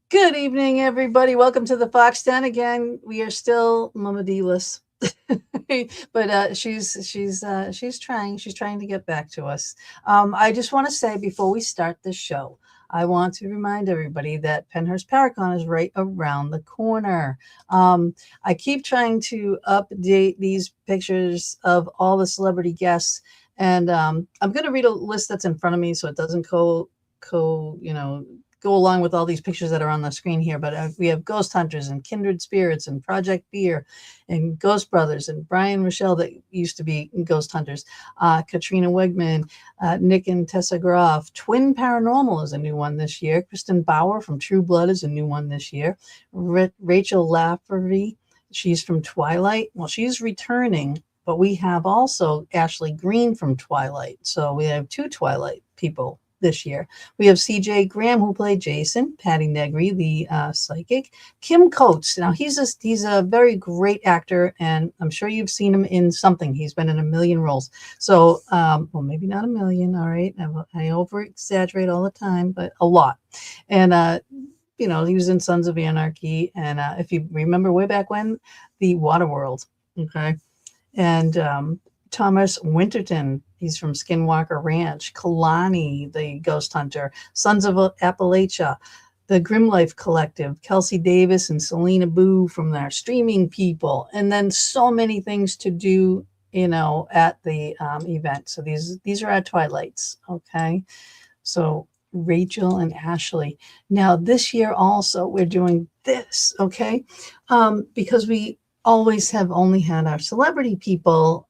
Good evening, everybody. Welcome to the Fox Den again. We are still Mama D-less. But she's trying. She's trying to get back to us. I just want to say before we start the show, I want to remind everybody that Penhurst Paracon is right around the corner. I keep trying to update these pictures of all the celebrity guests, and I'm going to read a list that's in front of me so it doesn't go along with all these pictures that are on the screen here. But we have Ghost Hunters and Kindred Spirits and Project Beer and Ghost Brothers and Brian Rochelle that used to be Ghost Hunters, Katrina Wegman, Nick and Tessa Groff. Twin Paranormal is a new one this year. Kristen Bauer from True Blood is a new one this year. Rachel Lafferty, she's from Twilight. Well, she's returning, but we have also Ashley Green from Twilight. So we have two Twilight people this year. We have CJ Graham, who played Jason, Patty Negri, the psychic, Kim Coates. Now he's a very great actor, and I'm sure you've seen him in something. He's been in a million roles. So, well, maybe not a million. All right, I over exaggerate all the time, but a lot. And he was in Sons of Anarchy, and if you remember way back when, the Waterworld. Okay, and Thomas Winterton, he's from Skinwalker Ranch. Kalani, the Ghost Hunter. Sons of Appalachia. The Grim Life Collective. Kelsey Davis and Selena Boo from their streaming people. And then so many things to do, at the event. So these are our Twilights, okay? So Rachel and Ashley. Now, this year also, we're doing this, okay? Because we always have only had our celebrity people,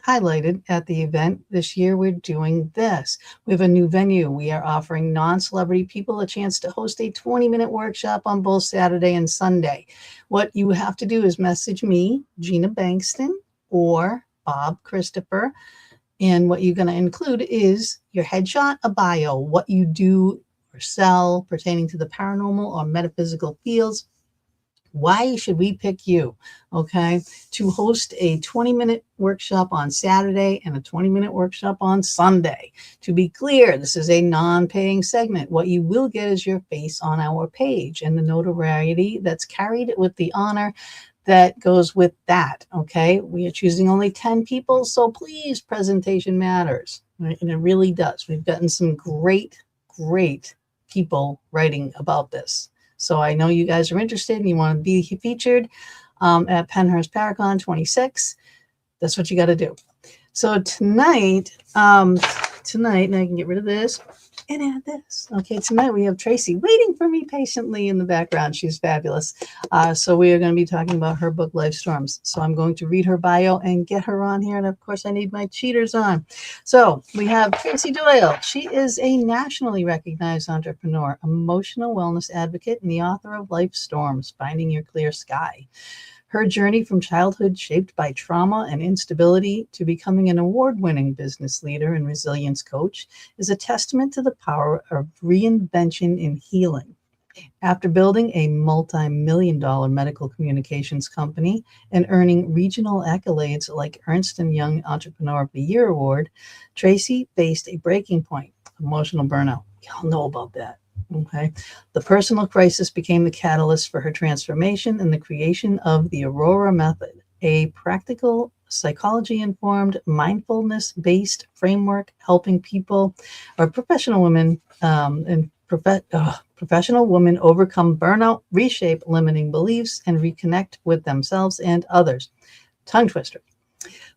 highlighted at the event. This year, we're doing this. We have a new venue. We are offering non-celebrity people a chance to host a 20-minute workshop on both Saturday and Sunday. What you have to do is message me, Gina Bankston, or Bob Christopher. And what you're going to include is your headshot, a bio, what you do or sell pertaining to the paranormal or metaphysical fields. Why should we pick you, okay, to host a 20-minute workshop on Saturday and a 20-minute workshop on Sunday? To be clear, this is a non-paying segment. What you will get is your face on our page and the notoriety that's carried with the honor that goes with that, okay? We are choosing only 10 people, so please, presentation matters, right? And it really does. We've gotten some great people writing about this. So I know you guys are interested and you want to be featured at Penhurst Paracon 26. That's what you got to do. So tonight, and I can get rid of this and add this. Okay, tonight we have Tracy waiting for me patiently in the background. She's fabulous. So we are going to be talking about her book, Life Storms. So I'm going to read her bio and get her on here. And of course, I need my cheaters on. So we have Tracy Doyle. She is a nationally recognized entrepreneur, emotional wellness advocate, and the author of Life Storms, Finding Your Clear Sky. Her journey from childhood shaped by trauma and instability to becoming an award-winning business leader and resilience coach is a testament to the power of reinvention in healing. After building a multi-million-dollar medical communications company and earning regional accolades like Ernst and Young Entrepreneur of the Year Award, Tracy faced a breaking point, emotional burnout. Y'all know about that. Okay. The personal crisis became the catalyst for her transformation and the creation of the AURORA METHOD, a practical psychology-informed, mindfulness-based framework helping people or professional women professional women overcome burnout, reshape limiting beliefs, and reconnect with themselves and others. Tongue twister.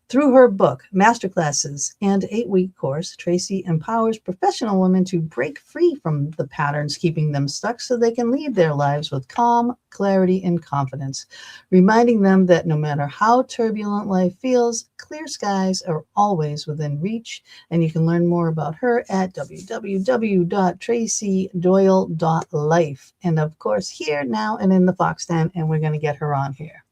Through her book, masterclasses, and 8-week course, Tracy empowers professional women to break free from the patterns keeping them stuck so they can lead their lives with calm, clarity, and confidence, reminding them that no matter how turbulent life feels, clear skies are always within reach. And you can learn more about her at www.tracydoyle.life. And of course, here, now, and in the Fox Den, and we're going to get her on here.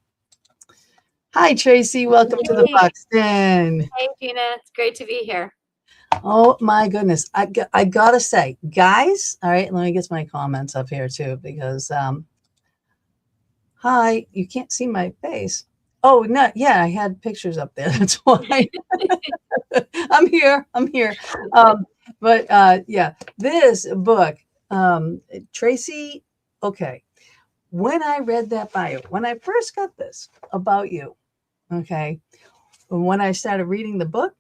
Hi, Tracy. Welcome to the Fox Den. Hey, Gina. It's great to be here. Oh, my goodness. I got to say, guys, all right, let me get my comments up here, too, because, hi, you can't see my face. Oh, no, yeah, I had pictures up there. That's why. I'm here. Yeah, this book Tracy, okay. When I read that bio, when I first got this about you, okay, when I started reading the book,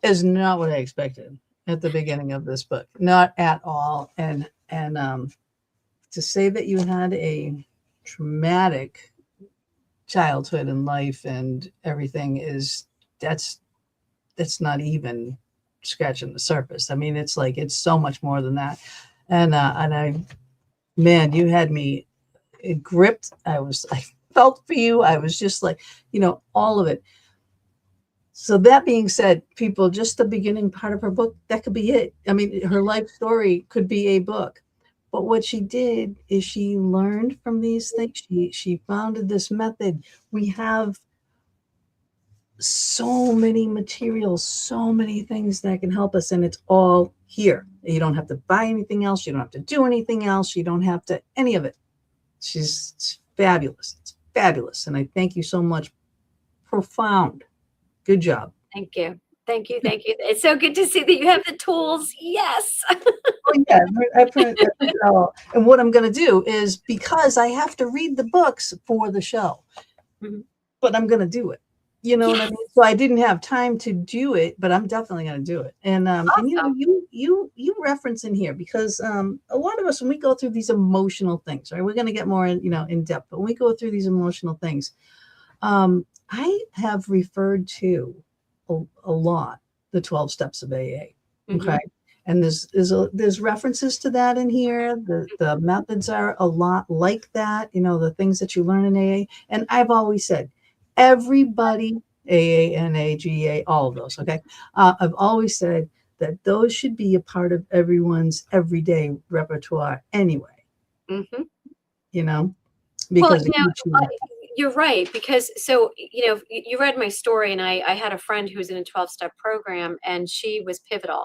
is not what I expected at the beginning of this book, not at all. And to say that you had a traumatic childhood and life and everything that's not even scratching the surface. I mean, it's like it's so much more than that. And man, you had me gripped. I felt for you. I was just like, all of it. So that being said, people, just the beginning part of her book, that could be it. I mean, her life story could be a book. But what she did is she learned from these things. She founded this method. We have so many materials, so many things that can help us, and it's all here. You don't have to buy anything else. You don't have to do anything else. You don't have to any of it. It's fabulous. It's fabulous. And I thank you so much. Profound. Good job. Thank you. Thank you. Thank you. It's so good to see that you have the tools. Yes. Oh, yeah, I print it all. And what I'm going to do is, because I have to read the books for the show, but I'm going to do it. You know what I mean? So I didn't have time to do it, but I'm definitely going to do it. And Awesome. and you reference in here because a lot of us, when we go through these emotional things, right? We're going to get more in depth, but when we go through these emotional things, I have referred to a lot the 12 steps of AA. Okay. And there's references to that in here. The methods are a lot like that, the things that you learn in AA. And I've always said, everybody, AA, NA, GA, all of those, okay? I've always said that those should be a part of everyone's everyday repertoire anyway. Because you're right, because you read my story, and I had a friend who was in a 12-step program, and she was pivotal.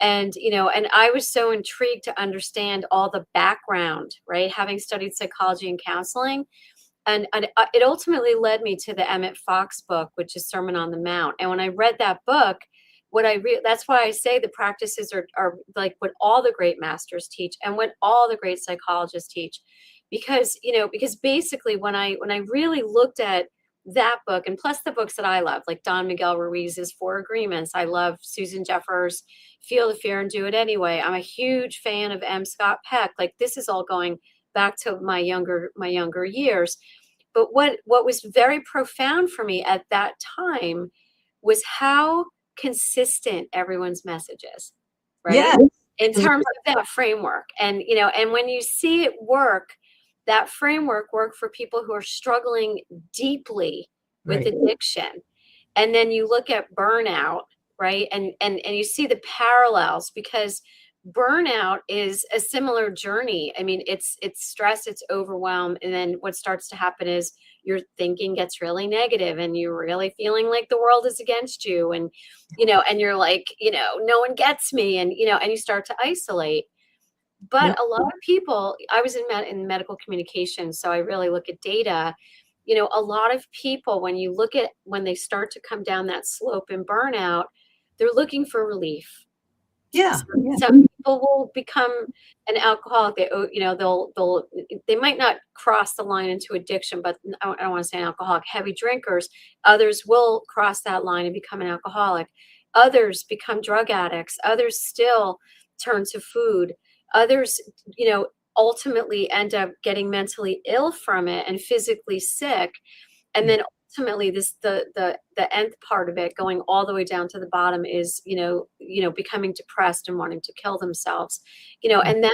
And I was so intrigued to understand all the background, right? Having studied psychology and counseling. And it ultimately led me to the Emmett Fox book, which is Sermon on the Mount. And when I read that book, that's why I say the practices are like what all the great masters teach and what all the great psychologists teach. Because basically when I really looked at that book, and plus the books that I love, like Don Miguel Ruiz's 4 Agreements. I love Susan Jeffers' Feel the Fear and Do It Anyway. I'm a huge fan of M. Scott Peck. Like, this is all going back to my younger years. But what was very profound for me at that time was how consistent everyone's message is, right? Yeah. In terms of that framework. And when you see it work, that framework work for people who are struggling deeply with addiction. And then you look at burnout, right? And you see the parallels, because burnout is a similar journey. I mean, it's stress, it's overwhelm. And then what starts to happen is your thinking gets really negative, and you're really feeling like the world is against you. And, and you're like, no one gets me. And, and you start to isolate. But a lot of people, I was in medical communication, so I really look at data. A lot of people, when they start to come down that slope in burnout, they're looking for relief. Yeah. Some people will become an alcoholic. They might not cross the line into addiction, but I don't want to say an alcoholic. Heavy drinkers, others will cross that line and become an alcoholic. Others become drug addicts. Others still turn to food. Others, ultimately end up getting mentally ill from it and physically sick. And then ultimately the nth part of it, going all the way down to the bottom, is, becoming depressed and wanting to kill themselves, and that,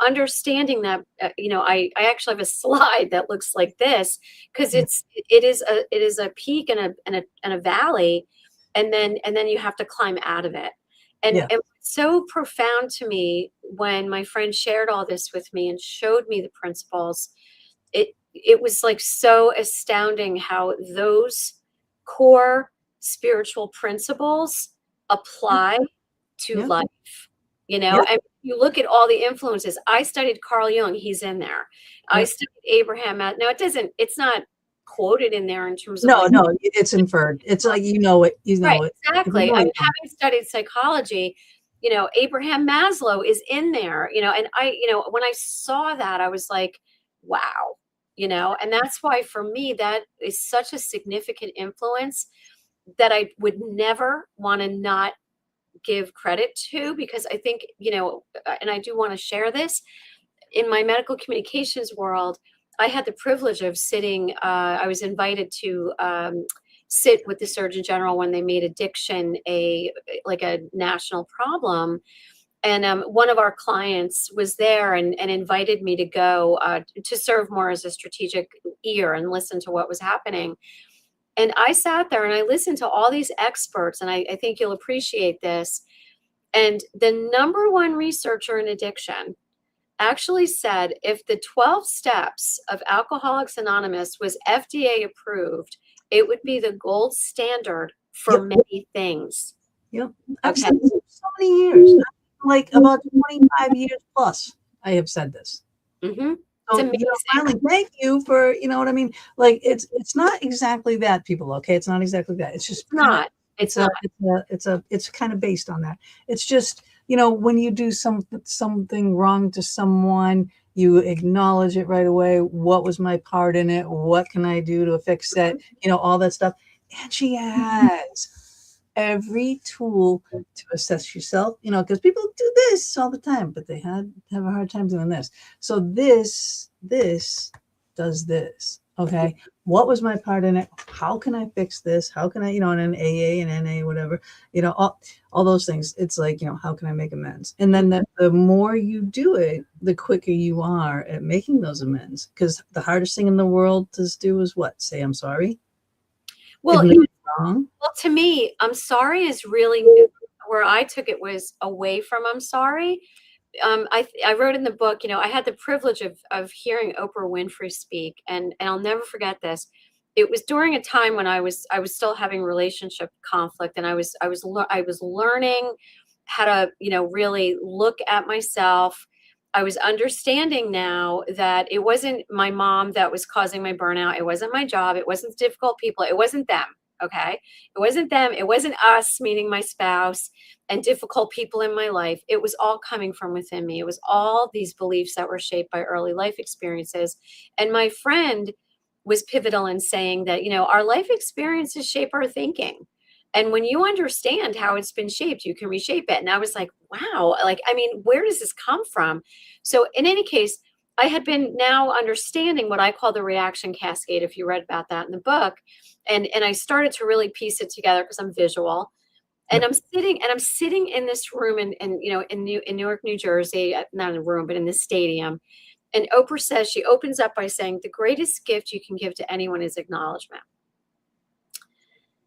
understanding that, I actually have a slide that looks like this, because it is a peak and a valley. And then you have to climb out of it. And it was so profound to me when my friend shared all this with me and showed me the principles. It was like so astounding how those core spiritual principles apply to life. And you look at all the influences. I studied Carl Jung. He's in there. I studied Abraham. Now it's not quoted in there in terms of no, it's inferred. It's like, it. Right, exactly. I mean, having studied psychology, Abraham Maslow is in there, and when I saw that, I was like, wow, and that's why for me, that is such a significant influence that I would never want to not give credit to, because I think, and I do want to share this in my medical communications world. I had the privilege of sitting, I was invited to sit with the Surgeon General when they made addiction a national problem. And one of our clients was there and invited me to go to serve more as a strategic ear and listen to what was happening. And I sat there and I listened to all these experts, and I think you'll appreciate this. And the number one researcher in addiction actually said if the 12 steps of Alcoholics Anonymous was FDA approved, it would be the gold standard for many things. Yep. I've said this for so many years, like about 25 years plus. I have said this. Mm-hmm. So, finally, thank you for, what I mean? Like, it's not exactly that, people. Okay. It's not exactly that. It's just not. It's kind of based on that. It's just, when you do something wrong to someone, you acknowledge it right away. What was my part in it? What can I do to fix it? All that stuff. And she has every tool to assess yourself, because people do this all the time, but they have a hard time doing this. So this does this. Okay. What was my part in it? How can I fix this? How can I, in an AA and NA, whatever, all those things. It's like, how can I make amends? And then the more you do it, the quicker you are at making those amends. Because the hardest thing in the world to do is what? Say, I'm sorry. Well, wrong. Well, to me, I'm sorry is really where I took it was away from I'm sorry. I wrote in the book, I had the privilege of hearing Oprah Winfrey speak, and I'll never forget this. It was during a time when I was still having relationship conflict, and I was learning how to, really look at myself. I was understanding now that it wasn't my mom that was causing my burnout. It wasn't my job. It wasn't difficult people. It wasn't them. Okay. It wasn't them. It wasn't us, meaning my spouse and difficult people in my life. It was all coming from within me. It was all these beliefs that were shaped by early life experiences. And my friend was pivotal in saying that, our life experiences shape our thinking. And when you understand how it's been shaped, you can reshape it. And I was like, wow, where does this come from? So in any case, I had been now understanding what I call the reaction cascade, if you read about that in the book. And I started to really piece it together because I'm visual. And I'm sitting in this room in Newark, New Jersey, not in a room, but in this stadium. And Oprah says, she opens up by saying, the greatest gift you can give to anyone is acknowledgement.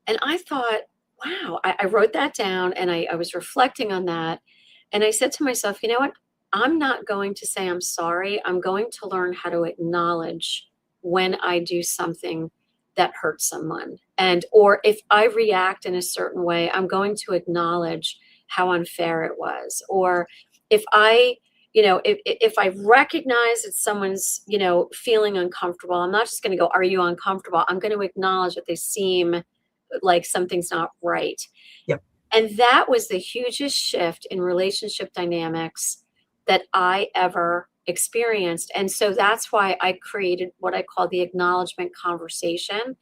And I thought, wow, I wrote that down, and I was reflecting on that. And I said to myself, you know what? I'm not going to say I'm sorry. I'm going to learn how to acknowledge when I do something that hurts someone. Or if I react in a certain way, I'm going to acknowledge how unfair it was. Or if I recognize that someone's, feeling uncomfortable, I'm not just going to go, are you uncomfortable? I'm going to acknowledge that they seem like something's not right. Yep. And that was the hugest shift in relationship dynamics that I ever experienced. And so that's why I created what I call the acknowledgement conversation.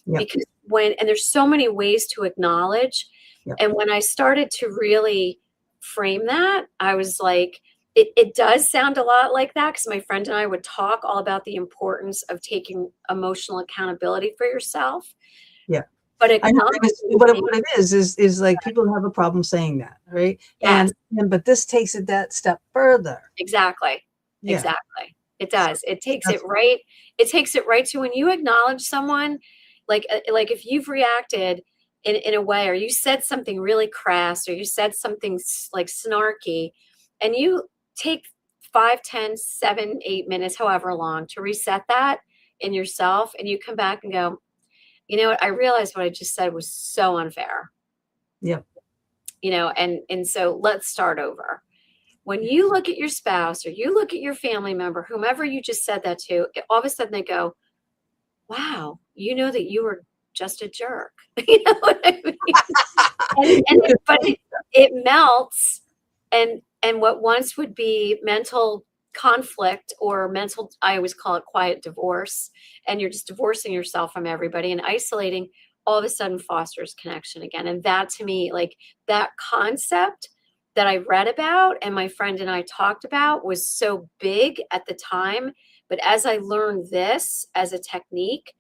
Yep. Because and there's so many ways to acknowledge. Yep. And when I started to really frame that, I was like, it does sound a lot like that, because my friend and I would talk all about the importance of taking emotional accountability for yourself. Yeah. But what it is like people have a problem saying that, right? Yes. But this takes it that step further. Exactly. Yeah. Exactly. It does. It takes it right. It takes it right to when you acknowledge someone, like if you've reacted in a way, or you said something really crass, or you said something like snarky, and you take 5, 10, 7, 8 minutes, however long, to reset that in yourself, and you come back and go, you know what? I realized what I just said was so unfair. Yep. And so let's start over. When you look at your spouse, or you look at your family member, whomever you just said that to, all of a sudden they go, wow, you know that you were just a jerk. You know what I mean? But it melts And what once would be mental conflict or mental, I always call it quiet divorce, and you're just divorcing yourself from everybody and isolating, all of a sudden fosters connection again. And that, to me, like, that concept that I read about and my friend and I talked about was so big at the time. But as I learned this as a technique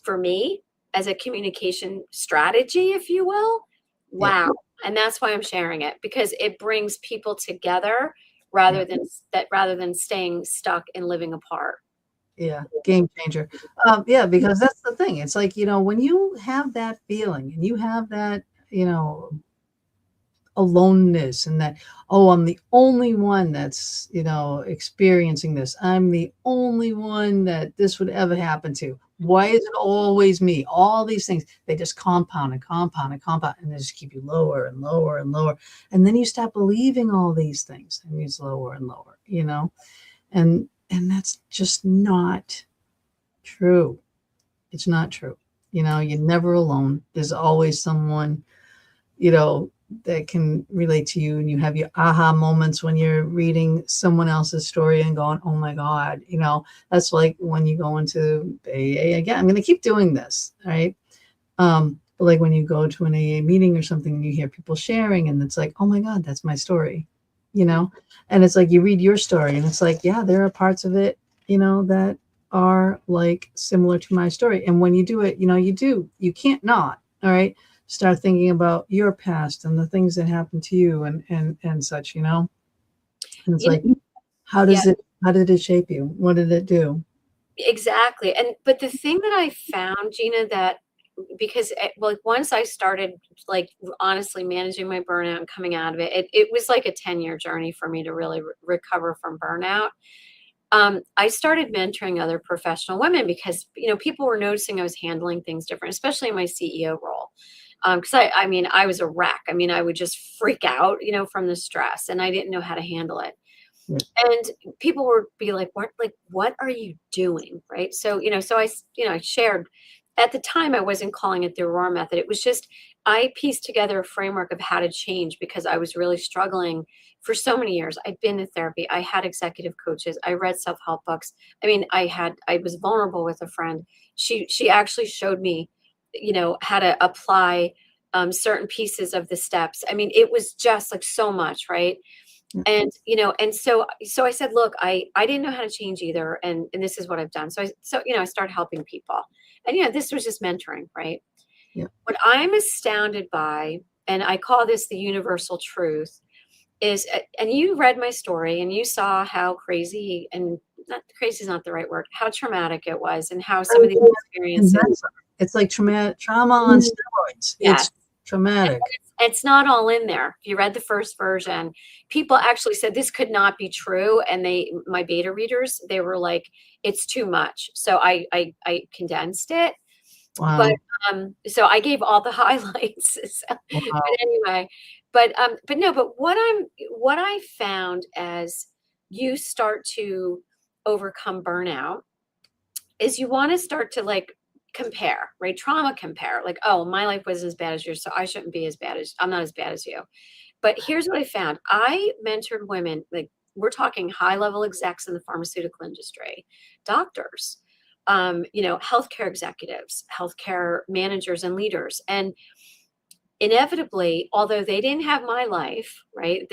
for me, as a communication strategy, if you will, Yeah. wow. And that's why I'm sharing it, because it brings people together Yeah. rather than staying stuck and living apart. Yeah. Game changer. Yeah, because that's the thing. It's like, when you have that feeling and you have that, aloneness, and that, oh, I'm the only one that's, experiencing this. I'm the only one that this would ever happen to. Why is it always me? All these things, they just compound and compound and compound, and they just keep you lower and lower and lower. And then you stop believing all these things, and it's lower and lower, and that's just not true. It's not true. You're never alone. There's always someone, you know, that can relate to you, and you have your aha moments when you're reading someone else's story and going, oh my God, that's like when you go into AA again. I'm going to keep doing this. Right. But like when you go to an AA meeting or something and you hear people sharing, and it's like, oh my God, that's my story, and it's like you read your story and it's like, yeah, there are parts of it, that are like similar to my story. And when you do it, you can't not. All right. Start thinking about your past and the things that happened to you and such, and it's You like, know, yeah, how did it shape you? What did it do? exactly. But the thing that I found, Gina, that, because like once I started, like, honestly managing my burnout and coming out of it, it was like a 10-year journey for me to really recover from burnout. I started mentoring other professional women because, people were noticing I was handling things different, especially in my CEO role. Because I mean, I was a wreck. I mean, I would just freak out, from the stress, and I didn't know how to handle it. Yeah. And people would be what are you doing? Right. So, I shared. At the time, I wasn't calling it the AURORA method. It was just, I pieced together a framework of how to change because I was really struggling for so many years. I'd been to therapy. I had executive coaches. I read self-help books. I mean, I was vulnerable with a friend. She actually showed me, how to apply certain pieces of the steps. I mean, it was just like so much, right? And so I said, look, I didn't know how to change either, and this is what I've done. I started helping people, and this was just mentoring, right? Yeah. What I'm astounded by, and I call this the universal truth, is, and you read my story and you saw how crazy, and not crazy is not the right word, how traumatic it was, and how some of these And experiences. it's like trauma on steroids. Yes. It's traumatic. It's not all in there. If you read the first version, people actually said this could not be true. And my beta readers, they were like, it's too much. So I condensed it. But Wow. so I gave all the highlights. Wow. But anyway, but no, but what I found as you start to overcome burnout is you want to start to, like, compare, right? Trauma compare, like, oh, my life wasn't as bad as yours, so I'm not as bad as you. But here's what I found. I mentored women, like, we're talking high level execs in the pharmaceutical industry, doctors, healthcare executives, healthcare managers and leaders. And inevitably, although they didn't have my life, right?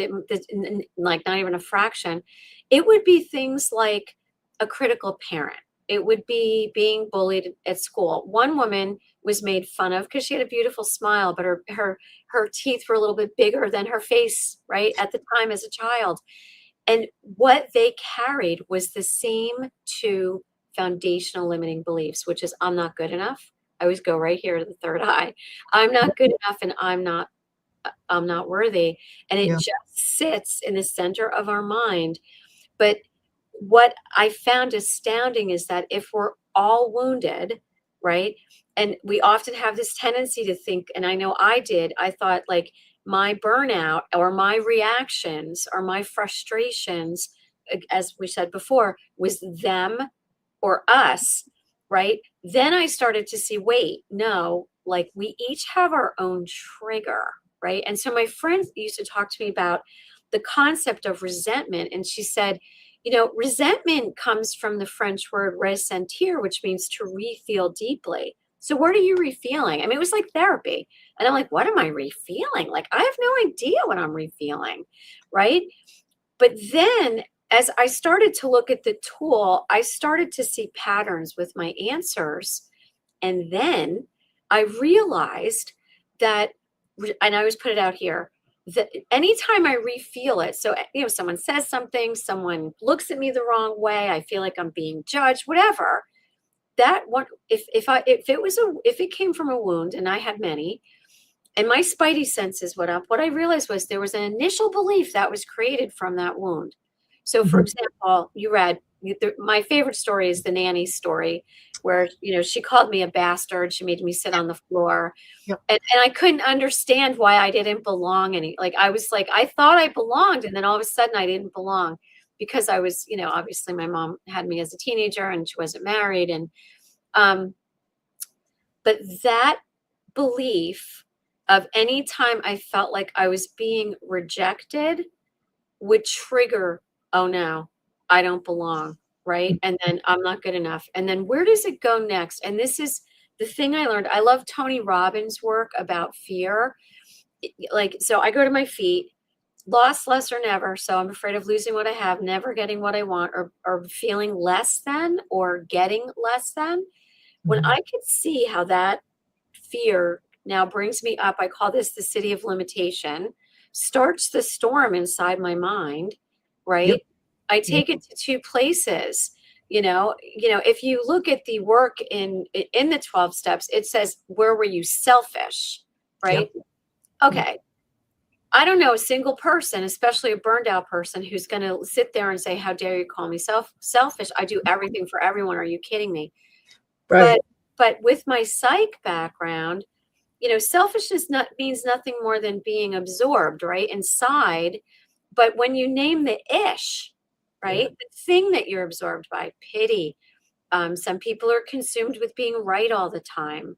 Like, not even a fraction, it would be things like a critical parent. It would be being bullied at school. One woman was made fun of because she had a beautiful smile, but her teeth were a little bit bigger than her face, right? At the time as a child. And what they carried was the same two foundational limiting beliefs, which is, I'm not good enough. I always go right here to the third eye. I'm not good enough, and I'm not worthy. And it Yeah. just sits in the center of our mind. But what I found astounding is that if we're all wounded, right? And we often have this tendency to think, and I know I did, I thought, like, my burnout or my reactions or my frustrations, as we said before, was them or us, right? Then I started to see, wait, no, like, we each have our own trigger, right? And so my friends used to talk to me about the concept of resentment. And she said, resentment comes from the French word ressentir, which means to re-feel deeply. So what are you refeeling? I mean, it was like therapy. And I'm like, what am I refeeling? Like, I have no idea what I'm refeeling, right? But then as I started to look at the tool, I started to see patterns with my answers. And then I realized that, and I always put it out here, that anytime I refeel it, so, someone says something, someone looks at me the wrong way, I feel like I'm being judged, whatever, that one, if it came from a wound, and I had many, and my spidey senses went up, what I realized was there was an initial belief that was created from that wound. So, for example, my favorite story is the nanny story, where she called me a bastard. She made me sit on the floor, Yep. and I couldn't understand why I didn't belong. I was like, I thought I belonged, and then all of a sudden I didn't belong, because I was, obviously my mom had me as a teenager, and she wasn't married, and but that belief of any time I felt like I was being rejected would trigger, oh no, I don't belong, right? And then I'm not good enough. And then where does it go next? And this is the thing I learned. I love Tony Robbins' work about fear. So I go to my feet, lost, less, or never. So I'm afraid of losing what I have, never getting what I want, or feeling less than, or getting less than. When I could see how that fear now brings me up, I call this the city of limitation, starts the storm inside my mind, right? Yep. I take it to two places. If you look at the work in the 12 steps, it says, where were you selfish, right? Yep. Okay. I don't know a single person, especially a burned out person, who's going to sit there and say, how dare you call me selfish? I do everything for everyone. Are you kidding me? Right. But with my psych background, selfishness means nothing more than being absorbed, right, inside. But when you name the ish, right, the thing that you're absorbed by, pity. Some people are consumed with being right all the time.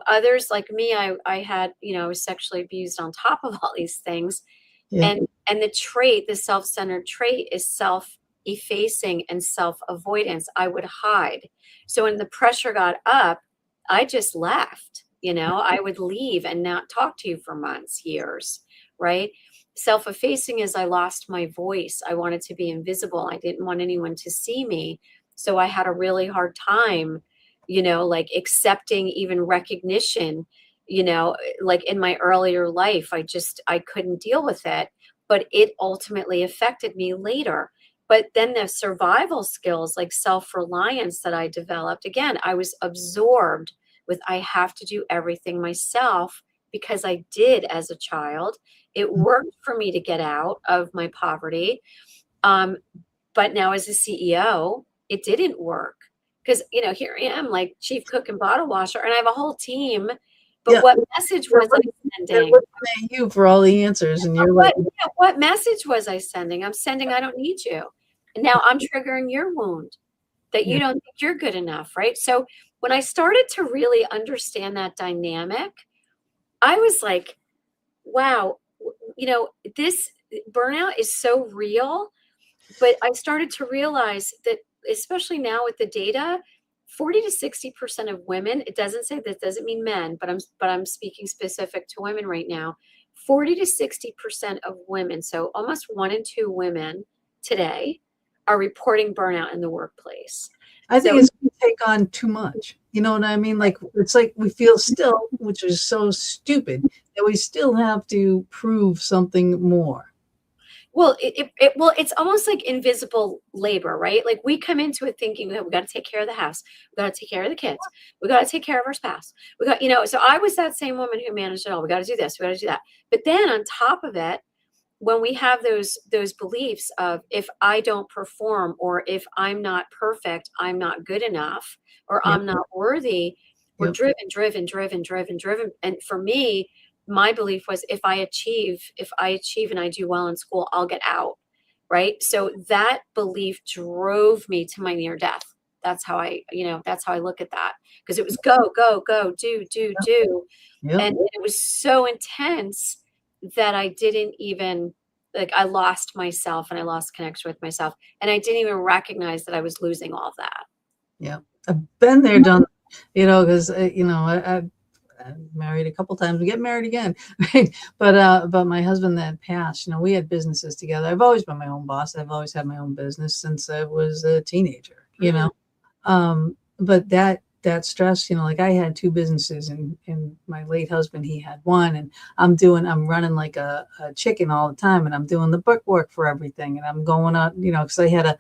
Others like me, I had, I was sexually abused on top of all these things. Yeah. And the self-centered trait is self-effacing and self-avoidance. I would hide. So when the pressure got up, I just left. I would leave and not talk to you for months, years, right? Self-effacing is I lost my voice. I wanted to be invisible. I didn't want anyone to see me. So I had a really hard time, like accepting even recognition, like in my earlier life. I couldn't deal with it, but it ultimately affected me later. But then the survival skills, like self-reliance that I developed, again, I was absorbed with, I have to do everything myself, because I did as a child. It worked for me to get out of my poverty. But now as a CEO, it didn't work, because, here I am, like chief cook and bottle washer, and I have a whole team. But what message was I sending? Looking at you for all the answers, and you're like, what message was I sending? I'm sending, I don't need you. And now I'm triggering your wound, that you don't think you're good enough, right? So when I started to really understand that dynamic, I was like, wow, this burnout is so real. But I started to realize that, especially now with the data, 40 to 60% of women, it doesn't say, that doesn't mean men, but I'm speaking specific to women right now. 40 to 60% of women, so almost 1 in 2 women today, are reporting burnout in the workplace. I think it's going to take on too much. You know what I mean? Like, it's like we feel still, which is so stupid, that we still have to prove something more. Well, it's almost like invisible labor, right? Like we come into it thinking, we got to take care of the house, we got to take care of the kids, we got to take care of our spouse, we got, so I was that same woman who managed it all. We got to do this, we got to do that. But then on top of it, when we have those beliefs of, if I don't perform, or if I'm not perfect, I'm not good enough, or I'm not worthy, we're driven. And for me, my belief was, if I achieve and I do well in school, I'll get out. Right. So that belief drove me to my near death. That's how I look at that, because it was go, do. And it was so intense that I didn't even like I lost myself and I lost connection with myself. And I didn't even recognize that I was losing all of that. Yeah. I've been there, done, because, I'm married a couple times. We get married again, right? But my husband that passed, we had businesses together. I've always been my own boss. I've always had my own business since I was a teenager, but that stress, like I had two businesses, and my late husband, he had one, and I'm running like a chicken all the time, and I'm doing the book work for everything. And I'm going out, because I had a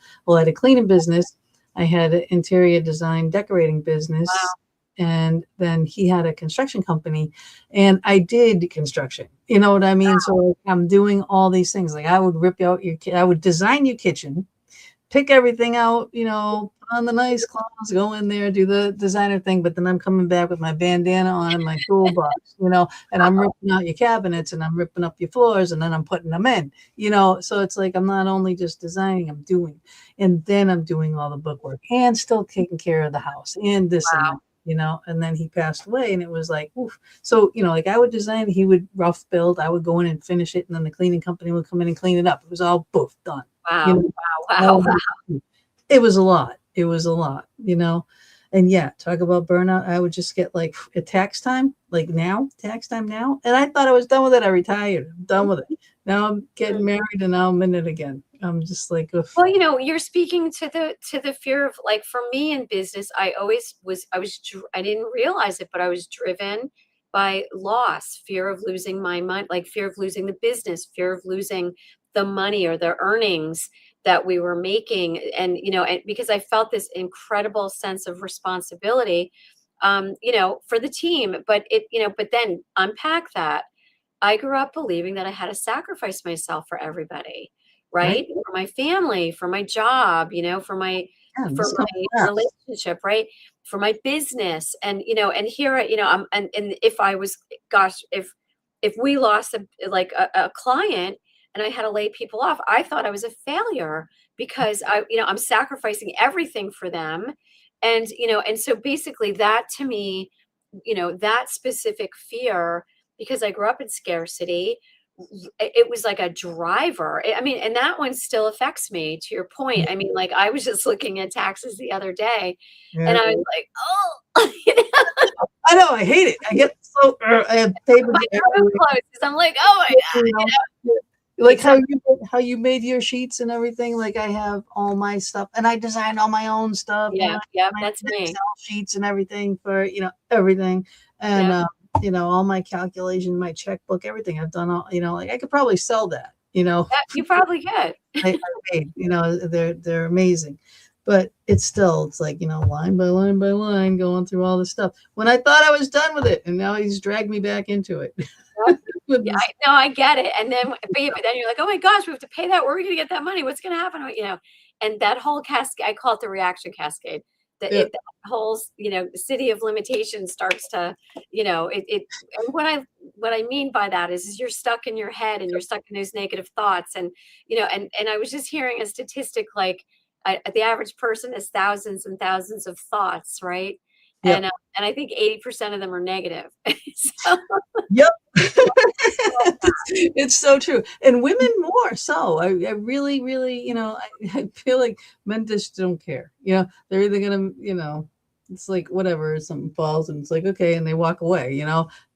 cleaning business. I had an interior design decorating business. Wow. And then he had a construction company, and I did construction. You know what I mean? Wow. So like, I'm doing all these things. Like I would I would design your kitchen, pick everything out, on the nice clothes, go in there, do the designer thing. But then I'm coming back with my bandana on and my toolbox, and I'm ripping out your cabinets, and I'm ripping up your floors, and then I'm putting them in, So it's like, I'm not only just designing, I'm doing, and then I'm doing all the book work and still taking care of the house and this and that. And then he passed away, and it was like, oof. So, like I would design, he would rough build, I would go in and finish it, and then the cleaning company would come in and clean it up. It was all poof, done. Wow. Wow. It was a lot. And yeah, talk about burnout. I would just get like a tax time now. And I thought I was done with it. I retired. I'm done with it. Now I'm getting married, and now I'm in it again. I'm just like, oof. Well, you're speaking to the fear of, like, for me in business, I didn't realize it, but I was driven by loss, fear of losing my mind, like fear of losing the business, fear of losing the money or the earnings that we were making. And, and because I felt this incredible sense of responsibility, for the team, but then unpack that. I grew up believing that I had to sacrifice myself for everybody, right? For my family, for my job, for my relationship, right? For my business. And, and here, and if I was, gosh, if we lost a client and I had to lay people off, I thought I was a failure because I'm sacrificing everything for them. And, and so basically that to me, that specific fear, because I grew up in scarcity, it was like a driver. I mean, and that one still affects me, to your point. I mean, like I was just looking at taxes the other day, and I was like, oh, I know, I hate it. I get so I have paper. My throat closes. I'm like, oh my God. Like how you made your sheets and everything. Like I have all my stuff, and I designed all my own stuff. Yeah, that's me. Excel sheets and everything for everything, and all my calculation, my checkbook, everything I've done. All like I could probably sell that. Yeah, you probably could. I made, they're amazing. But it's like, line by line by line, going through all this stuff when I thought I was done with it. And now he's dragged me back into it. Yeah, I get it. And then, but then you're like, oh my gosh, we have to pay that. Where are we going to get that money? What's going to happen? And that whole cascade, I call it the reaction cascade. That whole, city of limitations starts to, and what I mean by that is you're stuck in your head and you're stuck in those negative thoughts. And, and I was just hearing a statistic, like the average person has thousands and thousands of thoughts, right? Yep. And I think 80% of them are negative. So. Yep. It's so true. And women more so. I really, really, I feel like men just don't care. They're either going to, it's like whatever, something falls and it's like, okay, and they walk away,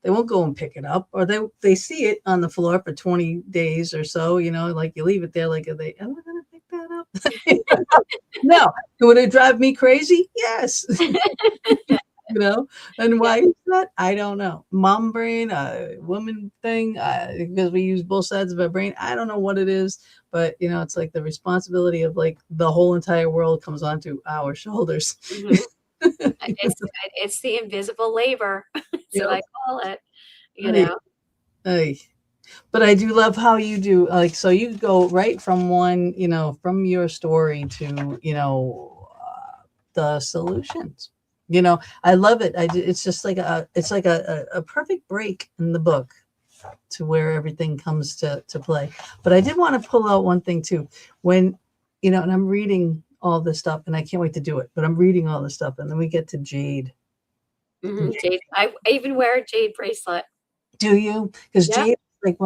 they won't go and pick it up, or they see it on the floor for 20 days or so, like you leave it there, like, am I going to pick that up? No. Would it drive me crazy? Yes. And why is that? I don't know. Mom brain, woman thing, because we use both sides of our brain. I don't know what it is, but it's like the responsibility of like the whole entire world comes onto our shoulders. Mm-hmm. It's the invisible labor. So I call it, But I do love how you do, like, so you go right from one, from your story to, the solutions. I love it. It's just like a perfect break in the book to where everything comes to play. But I did want to pull out one thing too, when, and I'm reading all this stuff and I can't wait to do it, but I'm reading all this stuff and then we get to jade. Mm-hmm. Jade. I even wear a jade bracelet. Do you? Because jade is like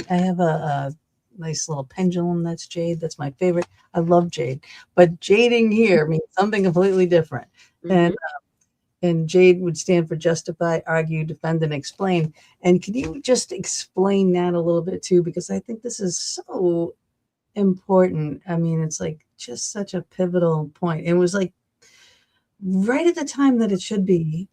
I have a nice little pendulum. That's jade. That's my favorite. I love jade. But jading here means something completely different. Mm-hmm. And jade would stand for justify, argue, defend, and explain. And can you just explain that a little bit too? Because I think this is so important. I mean, it's like just such a pivotal point. It was like right at the time that it should be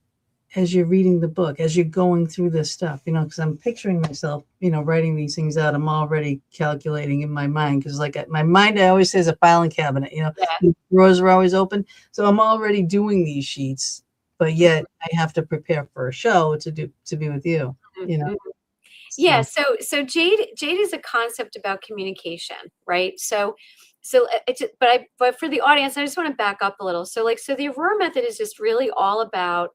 as you're reading the book, as you're going through this stuff, because I'm picturing myself, writing these things out. I'm already calculating in my mind because, like, my mind, I always say, is a filing cabinet. Yeah. The drawers are always open, so I'm already doing these sheets, but yet I have to prepare for a show to be with you. Mm-hmm. Yeah. So jade is a concept about communication, right? But for the audience, I just want to back up a little. So the Aurora method is just really all about,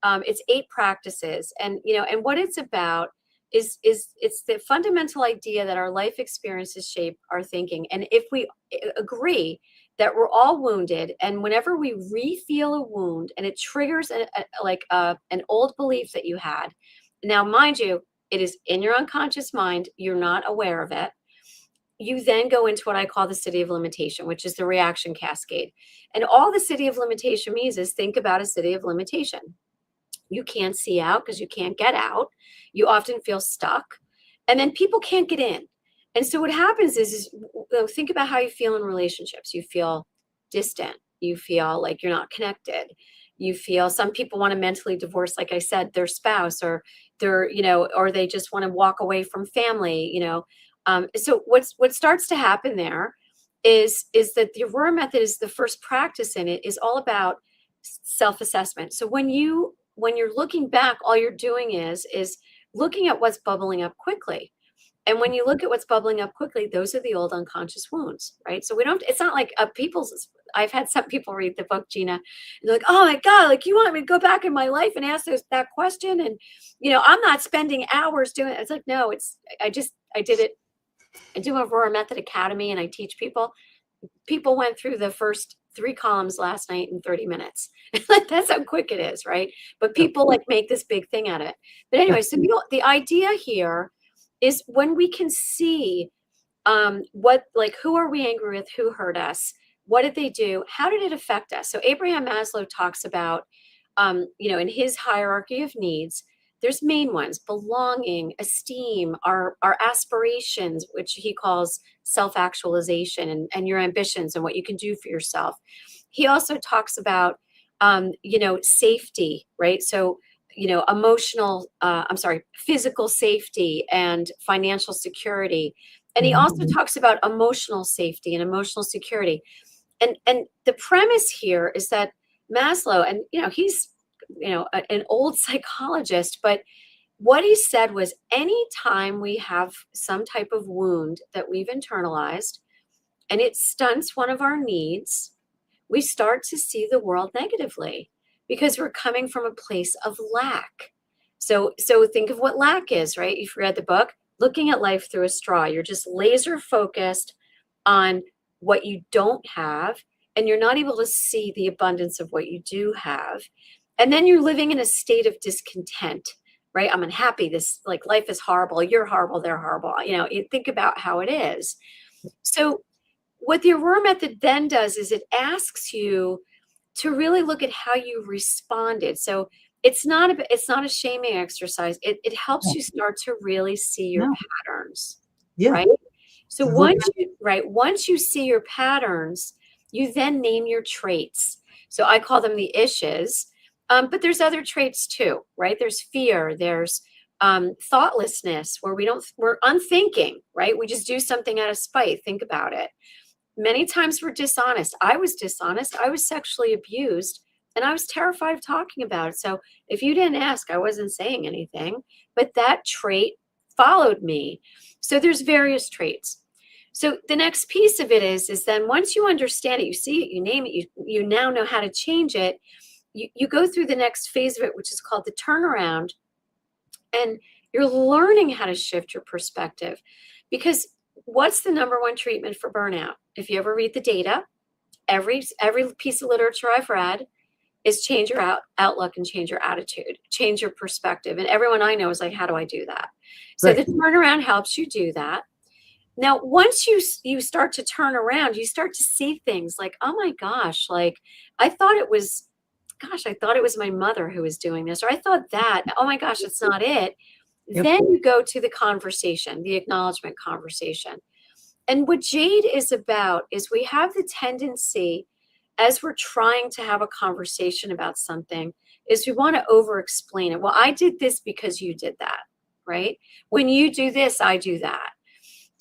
it's 8 practices, and what it's about is it's the fundamental idea that our life experiences shape our thinking. And if we agree that we're all wounded, and whenever we re-feel a wound and it triggers an old belief that you had, now mind you, it is in your unconscious mind, you're not aware of it. You then go into what I call the city of limitation, which is the reaction cascade. And all the city of limitation means is, think about a city of limitation. You can't see out because you can't get out. You often feel stuck. And then people can't get in. And so what happens is think about how you feel in relationships. You feel distant. You feel like you're not connected. You feel, some people want to mentally divorce, like I said, their spouse, or or they just want to walk away from family, So what starts to happen there is that the Aurora method is the first practice in it is all about self-assessment. So when you're looking back, all you're doing is looking at what's bubbling up quickly. And when you look at what's bubbling up quickly, those are the old unconscious wounds, right? So it's not like I've had some people read the book, Gina, and they're like, oh my God, like, you want me to go back in my life and ask that question? And, I'm not spending hours doing it. It's like, no, I did it. I do Aurora Method Academy and I teach people. People went through the first 3 columns last night in 30 minutes. That's how quick it is, right? But people make this big thing out of it. But anyway, so the idea here is when we can see who are we angry with, who hurt us, what did they do, how did it affect us? So Abraham Maslow talks about, in his hierarchy of needs, there's main ones: belonging, esteem, our aspirations, which he calls self-actualization, and your ambitions and what you can do for yourself. He also talks about, safety, right? So, physical safety and financial security. And he also talks about emotional safety and emotional security. And the premise here is that Maslow, and he's an old psychologist, but what he said was, anytime we have some type of wound that we've internalized and it stunts one of our needs, we start to see the world negatively because we're coming from a place of lack. So think of what lack is, right? If you read the book, looking at life through a straw, you're just laser focused on what you don't have, and you're not able to see the abundance of what you do have. And then you're living in a state of discontent, right? I'm unhappy. This, life is horrible. You're horrible. They're horrible. You think about how it is. So what the Aurora method then does is it asks you to really look at how you responded. So it's not a shaming exercise. It helps you start to really see your patterns, right? So once you see your patterns, you then name your traits. So I call them the issues. But there's other traits too, right? There's fear, there's thoughtlessness, where we're unthinking, right? We just do something out of spite. Think about it. Many times we're dishonest. I was dishonest. I was sexually abused, and I was terrified of talking about it. So if you didn't ask, I wasn't saying anything, but that trait followed me. So there's various traits. So the next piece of it is then once you understand it, you see it, you name it, you now know how to change it. You go through the next phase of it, which is called the turnaround, and you're learning how to shift your perspective. Because what's the number one treatment for burnout? If you ever read the data, every piece of literature I've read is change your outlook and change your attitude, change your perspective. And everyone I know is like, how do I do that? So the turnaround helps you do that. Now, once you start to turn around, you start to see things like, oh my gosh, like I thought it was, gosh, I thought it was my mother who was doing this, or I thought that, oh my gosh, it's not it. Yep. Then you go to the conversation, the acknowledgement conversation. And what Jade is about is we have the tendency, as we're trying to have a conversation about something, is we want to over explain it. Well, I did this because you did that, right? When you do this, I do that.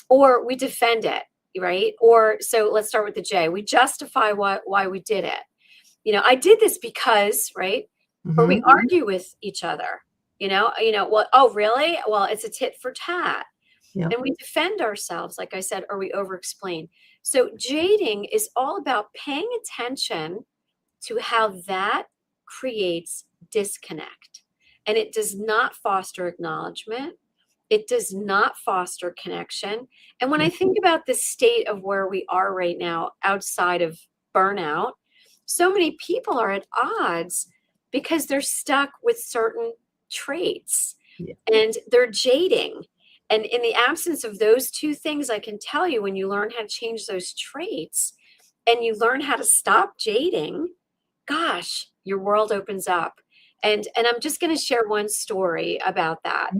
Or we defend it, right? Or so let's start with the J. We justify why we did it. I did this because, right? Or we argue with each other. Well, oh, really? Well, it's a tit for tat. Yep. And we defend ourselves, like I said, or we over explain. So jading is all about paying attention to how that creates disconnect. And it does not foster acknowledgement. It does not foster connection. And when I think about the state of where we are right now outside of burnout, so many people are at odds because they're stuck with certain traits and they're jading. And in the absence of those two things, I can tell you, when you learn how to change those traits and you learn how to stop jading, gosh, your world opens up. And I'm just going to share one story about that.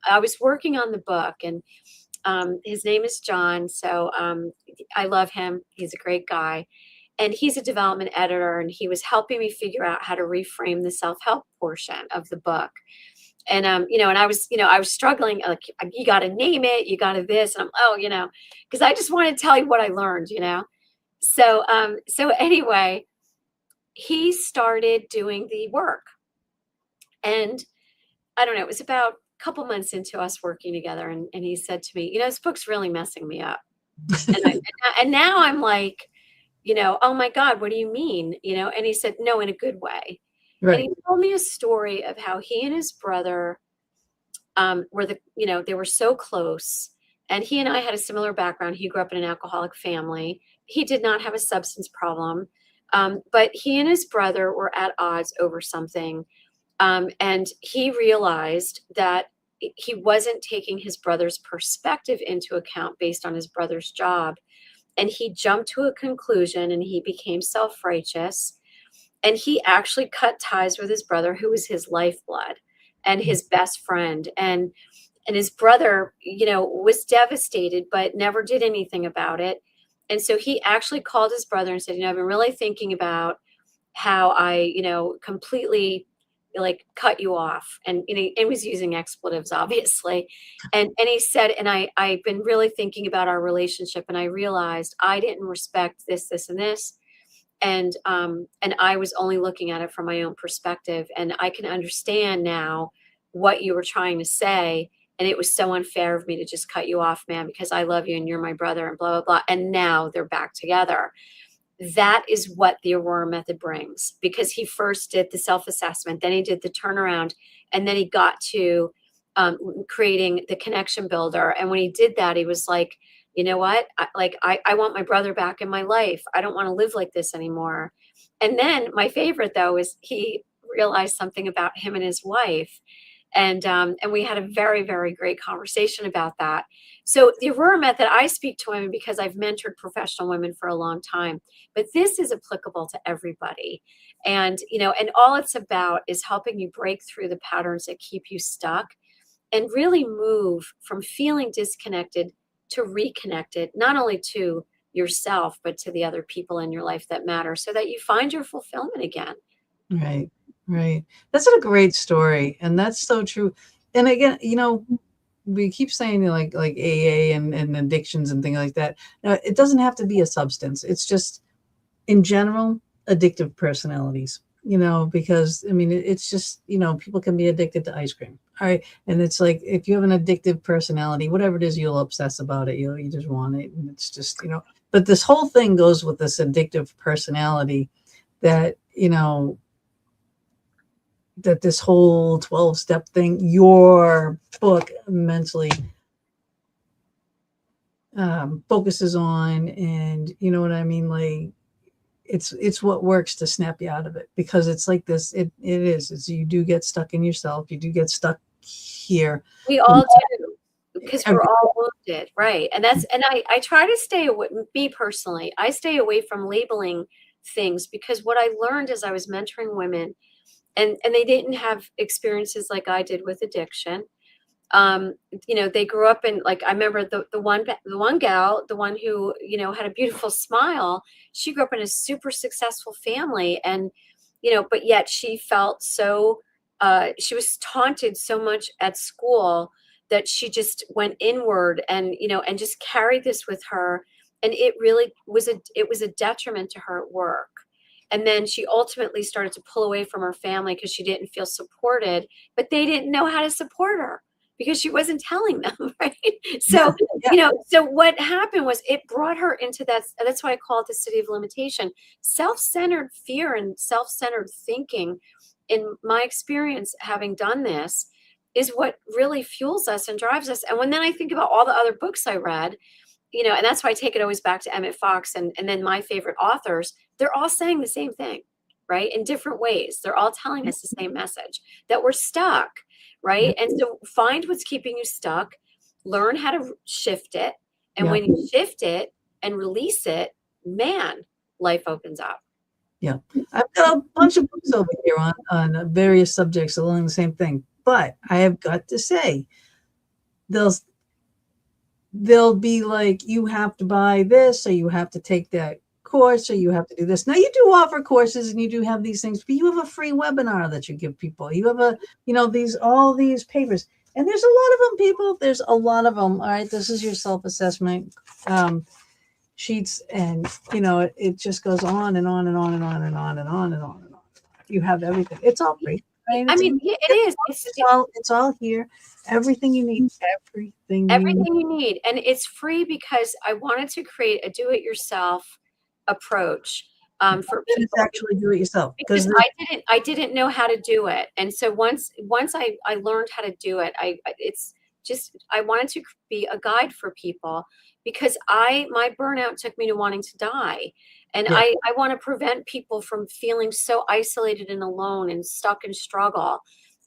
I was working on the book, and his name is John. So I love him. He's a great guy. And he's a development editor, and he was helping me figure out how to reframe the self-help portion of the book. And and I was struggling, like, you got to name it, you got to this, and because I just want to tell you what I learned, So anyway, he started doing the work, and I don't know, it was about a couple months into us working together, and he said to me, this book's really messing me up, and now I'm like, oh my God, what do you mean? And he said, no, in a good way. Right. And he told me a story of how he and his brother they were so close. And he and I had a similar background. He grew up in an alcoholic family. He did not have a substance problem. But he and his brother were at odds over something. And he realized that he wasn't taking his brother's perspective into account based on his brother's job. And he jumped to a conclusion, and he became self-righteous. And he actually cut ties with his brother, who was his lifeblood and his best friend. And his brother, was devastated, but never did anything about it. And so he actually called his brother and said, I've been really thinking about how I, completely cut you off. And it was using expletives, obviously. And he said, and I've been really thinking about our relationship, and I realized I didn't respect this, this, and this. And I was only looking at it from my own perspective, and I can understand now what you were trying to say. And it was so unfair of me to just cut you off, man, because I love you and you're my brother and blah, blah, blah. And now they're back together. That is what the AURORA method brings, because he first did the self-assessment, then he did the turnaround, and then he got to creating the connection builder. And when he did that, he was like, you know what? I want my brother back in my life. I don't want to live like this anymore. And then my favorite, though, is he realized something about him and his wife. And we had a very, very great conversation about that. So the AURORA method, I speak to women because I've mentored professional women for a long time, but this is applicable to everybody. And, and all it's about is helping you break through the patterns that keep you stuck and really move from feeling disconnected to reconnected, not only to yourself, but to the other people in your life that matter, so that you find your fulfillment again. Right. Right. That's a great story. And that's so true. And again, we keep saying like AA and addictions and things like that. Now, it doesn't have to be a substance. It's just, in general, addictive personalities, because it's just, people can be addicted to ice cream. All right. And it's like, if you have an addictive personality, whatever it is, you'll obsess about it. You just want it. And it's just, but this whole thing goes with this addictive personality that, that this whole 12-step thing, your book mentally focuses on. And you know what I mean? Like, it's what works to snap you out of it, because it's like this. It's you do get stuck in yourself. You do get stuck here. We all do. because we're all wounded, right? And I try to stay away, me personally, I stay away from labeling things, because what I learned as I was mentoring women, and they didn't have experiences like I did with addiction. They grew up in, like, I remember the one gal, the one who, had a beautiful smile. She grew up in a super successful family, and, but yet she felt so, she was taunted so much at school that she just went inward, and, and just carried this with her. And it really was a detriment to her at work. And then she ultimately started to pull away from her family because she didn't feel supported, but they didn't know how to support her because she wasn't telling them, right? So, so what happened was it brought her into that's why I call it the city of limitation. Self-centered fear and self-centered thinking, in my experience, having done this, is what really fuels us and drives us. And then I think about all the other books I read, and that's why I take it always back to Emmett Fox and then my favorite authors, they're all saying the same thing, right? In different ways. They're all telling us the same message, that we're stuck, right? And so find what's keeping you stuck, learn how to shift it. And when you shift it and release it, man, life opens up. Yeah. I've got a bunch of books over here on various subjects along the same thing. But I have got to say, they'll be like, you have to buy this, or you have to take that course, or you have to do this. Now, you do offer courses and you do have these things, but you have a free webinar that you give people. You have all these papers. And there's a lot of them, people. There's a lot of them. All right. This is your self-assessment sheets. And, it just goes on and on and on and on and on and on and on and on. You have everything. It's all free. Right? It is. It's all here. Everything you need. Everything you need. And it's free because I wanted to create a do-it-yourself approach for people. It's actually do it yourself, because I didn't know how to do it. And so once I learned how to do it, I wanted to be a guide for people, because my burnout took me to wanting to die. And I want to prevent people from feeling so isolated and alone and stuck in struggle,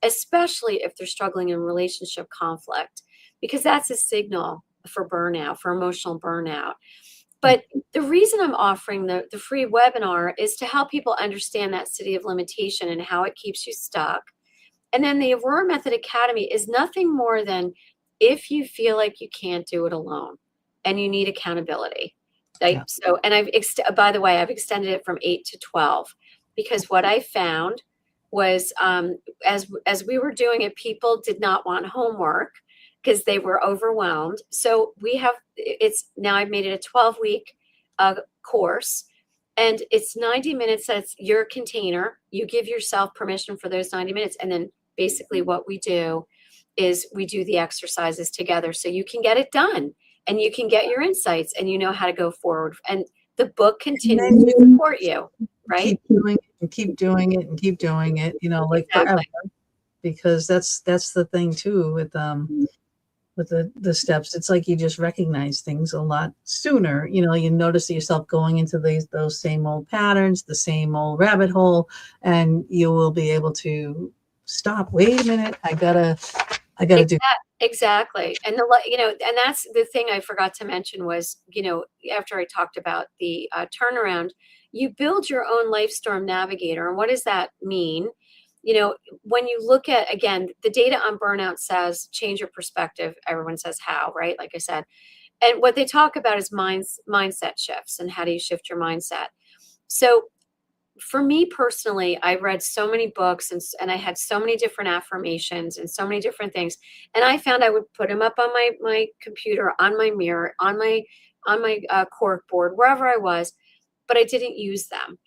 especially if they're struggling in relationship conflict, because that's a signal for burnout, for emotional burnout. But the reason I'm offering the free webinar is to help people understand that city of limitation and how it keeps you stuck. And then the Aurora Method Academy is nothing more than, if you feel like you can't do it alone and you need accountability. So, and by the way, I've extended it from 8 to 12, because what I found was, as we were doing it, people did not want homework because they were overwhelmed. So now I've made it a 12-week course, and it's 90 minutes. That's your container. You give yourself permission for those 90 minutes. And then basically what we do is we do the exercises together, so you can get it done and you can get your insights and you know how to go forward. And the book continues to support you, right? Keep doing it and keep doing it and keep doing it, like forever. Because that's the thing too with the steps. It's like you just recognize things a lot sooner. You notice yourself going into those same old patterns, the same old rabbit hole, and you will be able to stop. Wait a minute, I gotta do exactly. And and that's the thing I forgot to mention was, after I talked about the turnaround, you build your own life storm navigator. And what does that mean? When you look at, again, the data on burnout says change your perspective. Everyone says how, right? Like I said, and what they talk about is mindset shifts, and how do you shift your mindset? So for me personally, I read so many books and I had so many different affirmations and so many different things. And I found I would put them up on my computer, on my mirror, on my cork board, wherever I was, but I didn't use them.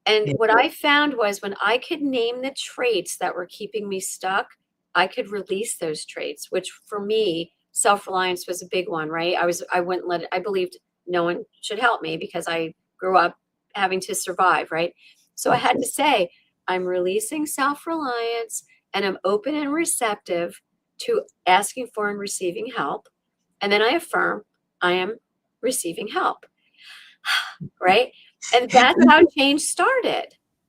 And what I found was, when I could name the traits that were keeping me stuck, I could release those traits, which for me, self-reliance was a big one, right? I wouldn't let it, I believed no one should help me because I grew up having to survive, right? So I had to say, I'm releasing self-reliance, and I'm open and receptive to asking for and receiving help. And then I affirm I am receiving help, right? And that's how change started,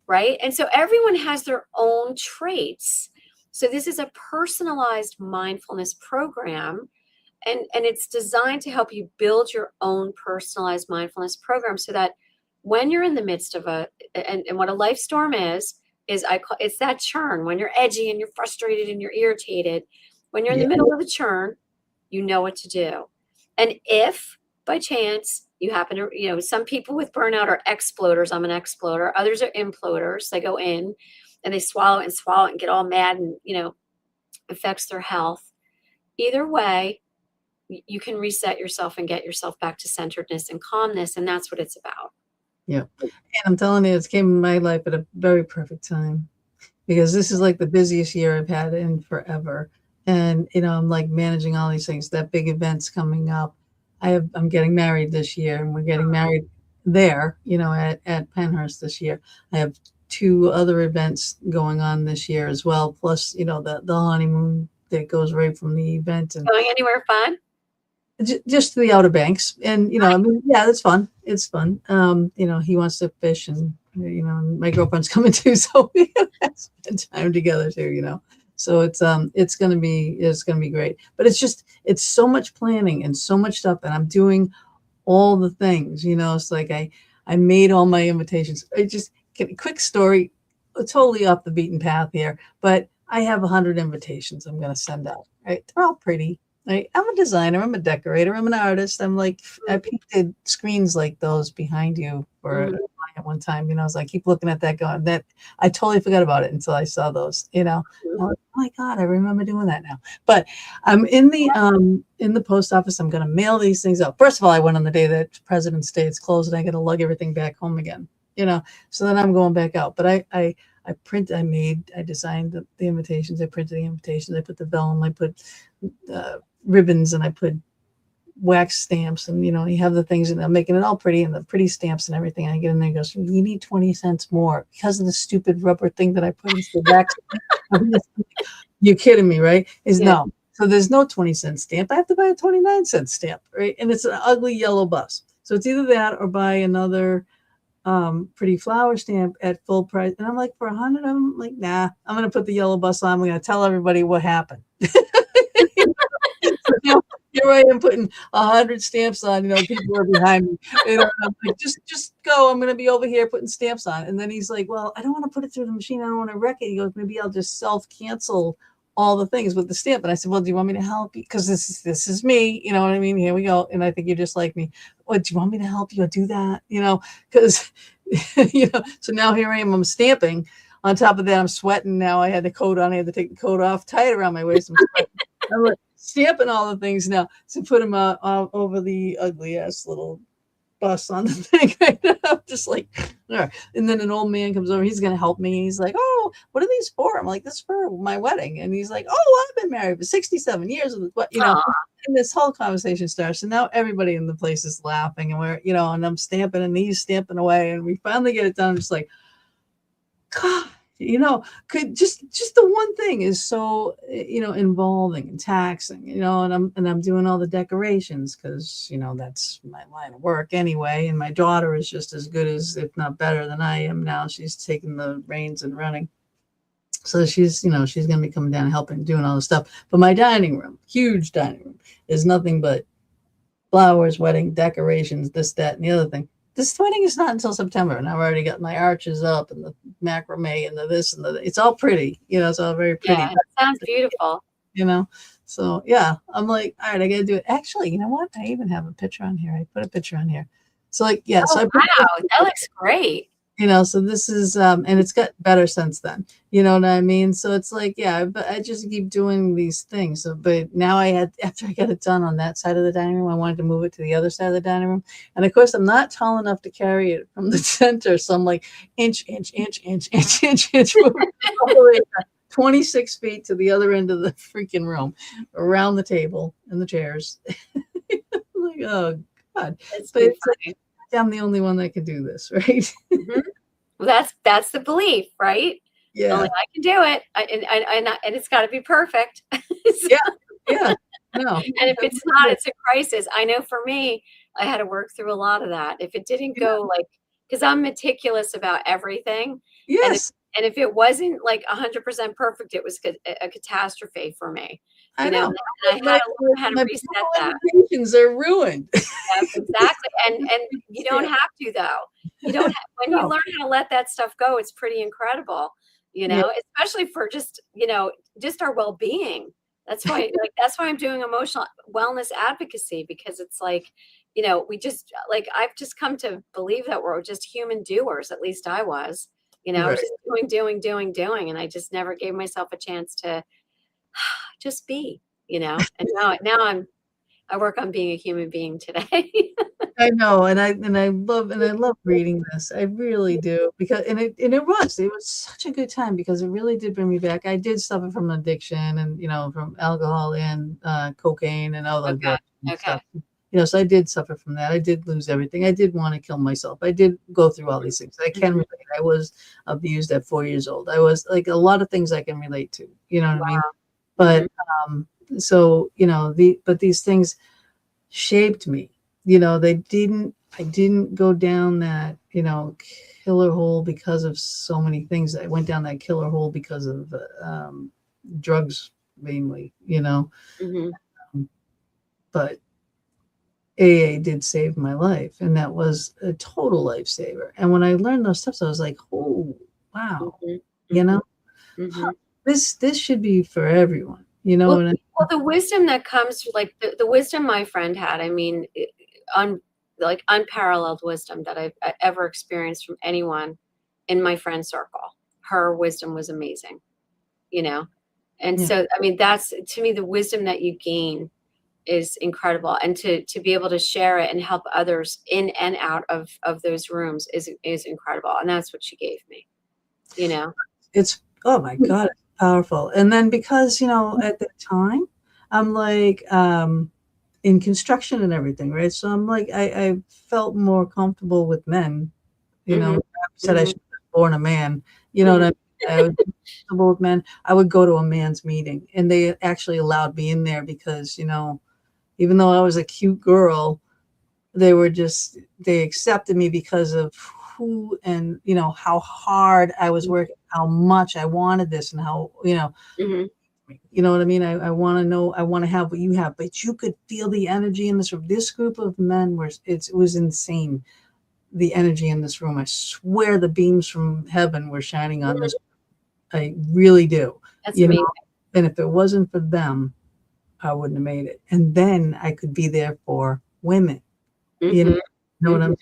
right? And so everyone has their own traits. So this is a personalized mindfulness program. and it's designed to help you build your own personalized mindfulness program so that when you're in the midst of and what a life storm is it's that churn when you're edgy and you're frustrated and you're irritated. When you're in the middle of the churn, you know what to do. And if by chance you happen to, some people with burnout are exploders. I'm an exploder. Others are imploders. They go in and they swallow it and get all mad and, affects their health. Either way, you can reset yourself and get yourself back to centeredness and calmness. And that's what it's about. Yeah. And I'm telling you, it came in my life at a very perfect time, because this is like the busiest year I've had in forever. And, I'm like managing all these things, that big event's coming up. I'm getting married this year, and we're getting married there, at Penhurst this year. I have 2 other events going on this year as well. Plus, the honeymoon that goes right from the event. And going anywhere fun? Just to the Outer Banks. And, yeah, it's fun. It's fun. He wants to fish, and, my girlfriend's coming too. So we have spend time together too, So it's going to be great. But it's so much planning and so much stuff. And I'm doing all the things, it's like I made all my invitations. Quick story, totally off the beaten path here, but I have 100 invitations I'm going to send out, right? They're all pretty. Right? I'm a designer. I'm a decorator. I'm an artist. I'm like, I painted screens like those behind you for a client at one time. So I keep looking at that going, that I totally forgot about it until I saw those, I'm like, oh my God, I remember doing that now. But I'm in the post office. I'm going to mail these things out. First of all, I went on the day that President's Day is closed, and I got to lug everything back home again, so then I'm going back out. But I designed the invitations. I printed the invitations. I put the vellum. I put ribbons, and I put wax stamps, and you have the things, and I'm making it all pretty, and the pretty stamps and everything. I get in there and goes, you need 20 cents more because of the stupid rubber thing that I put into the wax. You're kidding me, right? No. So there's no 20-cent stamp. I have to buy a 29-cent stamp, right? And it's an ugly yellow bus. So it's either that or buy another pretty flower stamp at full price. And I'm like, for 100, I'm like, nah, I'm going to put the yellow bus on. I'm going to tell everybody what happened. So now, here I am putting 100 stamps on, people are behind me. I'm like, just go. I'm going to be over here putting stamps on. And then he's like, well, I don't want to put it through the machine. I don't want to wreck it. He goes, maybe I'll just self-cancel all the things with the stamp. And I said, well, do you want me to help you? Because this is me. You know what I mean? Here we go. And I think you're just like me. What, do you want me to help you do that? Because, so now here I am, I'm stamping. On top of that, I'm sweating. Now I had the coat on. I had to take the coat off, tie it around my waist. I'm like stamping all the things now to put them over the ugly ass little bus on the thing. Right now. I'm just like, all right. And then an old man comes over. He's going to help me. He's like, oh, what are these for? I'm like, this is for my wedding. And he's like, oh, I've been married for 67 years. And this whole conversation starts. And now everybody in the place is laughing, and we're, and I'm stamping, and he's stamping away. And we finally get it done. I'm just like, God, could just the one thing is so, involving and taxing, and I'm doing all the decorations because, that's my line of work anyway. And my daughter is just as good as, if not better than I am now. She's taking the reins and running. So she's going to be coming down and helping, doing all the stuff. But my dining room, huge dining room, is nothing but flowers, wedding decorations, this, that, and the other thing. This wedding is not until September, and I've already got my arches up and the macrame and the this and the, it's all pretty, it's all very pretty. Yeah, that sounds beautiful. So yeah, I'm like, all right, I got to do it. Actually, you know what? I even have a picture on here. I put a picture on here. So like, yeah. Oh, so wow, that looks great. So this is, and it's got better since then, you know what I mean? So it's like, yeah, but I just keep doing these things. So, but now after I got it done on that side of the dining room, I wanted to move it to the other side of the dining room. And of course, I'm not tall enough to carry it from the center. So I'm like, inch, all the way back, 26 feet to the other end of the freaking room, around the table and the chairs. Like, oh God. I'm the only one that can do this, right? Mm-hmm. Well, that's the belief, right? Yeah. Only I can do it, and it's got to be perfect. Yeah. No. And if it's not, it's a crisis. I know for me, I had to work through a lot of that. If it didn't go because I'm meticulous about everything. Yes. And if it wasn't like 100% perfect, it was a catastrophe for me. I know. and I had to learn how to My reset beautiful that. invitations are ruined. Yep, exactly. And you don't Yeah. have to though. You don't have, when you No. learn how to let that stuff go, it's pretty incredible, Yeah. especially for just, just our well-being. That's why I'm doing emotional wellness advocacy, because it's like, we just like I've just come to believe that we're just human doers. At least I was, I was Right. just doing, and I just never gave myself a chance to just be, And I work on being a human being today. I know, and I love reading this. I really do, because it was such a good time, because it really did bring me back. I did suffer from addiction, and from alcohol and cocaine and other Okay. drugs and Okay. stuff. So I did suffer from that. I did lose everything. I did want to kill myself. I did go through all these things. I can Mhm. relate. I was abused at 4 years old. I was like, a lot of things I can relate to. You know what I mean? Wow. But Mhm. so but these things shaped me. I didn't go down that, killer hole because of so many things. I went down that killer hole because of drugs mainly, Mhm. but AA did save my life, and that was a total lifesaver. And when I learned those steps, I was like, oh, wow, Mhm. you Mhm. know, huh, Mhm. this should be for everyone, Well, and the wisdom that comes, like the wisdom my friend had, I mean, like unparalleled wisdom that I've ever experienced from anyone in my friend circle. Her wisdom was amazing, you know? And yeah, so, I mean, that's to me, the wisdom that you gain is incredible. And to be able to share it and help others in and out of those rooms is incredible. And that's what she gave me, you know? it's, oh my God, it's powerful. And then, because at the time, I'm like, in construction and everything, right? So I'm like, I felt more comfortable with men. Mhm. I said I Mhm. should have born a man. You know what I Mhm. mean? I was comfortable with men. I would go to a man's meeting, and they actually allowed me in there, because even though I was a cute girl, they accepted me because of who, and how hard I was working, how much I wanted this, and how Mhm. you know what I mean? I want to know, I want to have what you have, but you could feel the energy in this room. This group of men it was insane. The energy in this room. I swear the beams from heaven were shining on this. Mhm. I really do. That's You know, amazing. and if it wasn't for them, I wouldn't have made it. And then I could be there for women. You know, Mhm. know what Mhm. I'm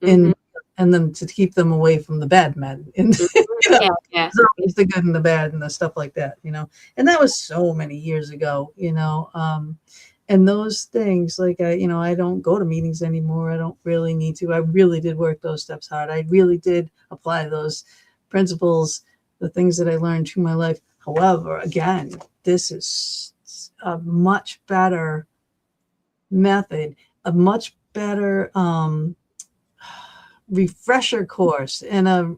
Mhm. and and then to keep them away from the bad men. And Mhm. Yeah, yeah. there's always the good and the bad and the stuff like that. And that was so many years ago. And those things, like, I don't go to meetings anymore. I don't really need to. I really did work those steps hard. I really did apply those principles, the things that I learned through my life. However, again, this is a much better method, a much better refresher course, and a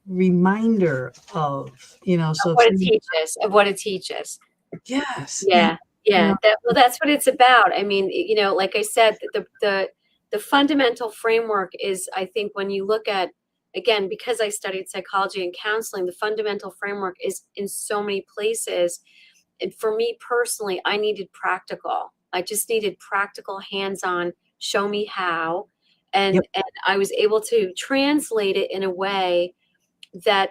reminder of, so if What it you, teaches, of what it teaches. yes, Yeah, you yeah. know, That's what it's about. I mean, like I said, the fundamental framework is, I think, when you look at, again, because I studied psychology and counseling, the fundamental framework is in so many places. And for me personally, I needed practical. I just needed practical, hands-on, show me how. yep, And I was able to translate it in a way that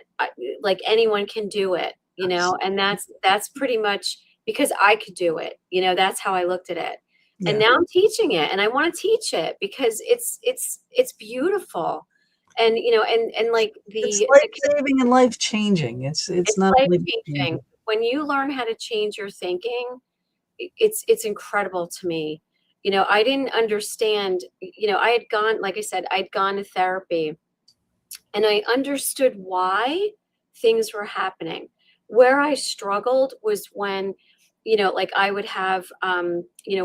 like anyone can do it, and that's pretty much because I could do it. That's how I looked at it. And yeah. now I'm teaching it, and I want to teach it because it's beautiful. And and like It's the life-saving and life-changing. It's it's not life life changing. changing. When you learn how to change your thinking, it's incredible to me. I didn't understand, I had gone, like I said, I'd gone to therapy, and I understood why things were happening. Where I struggled was when, like I would have,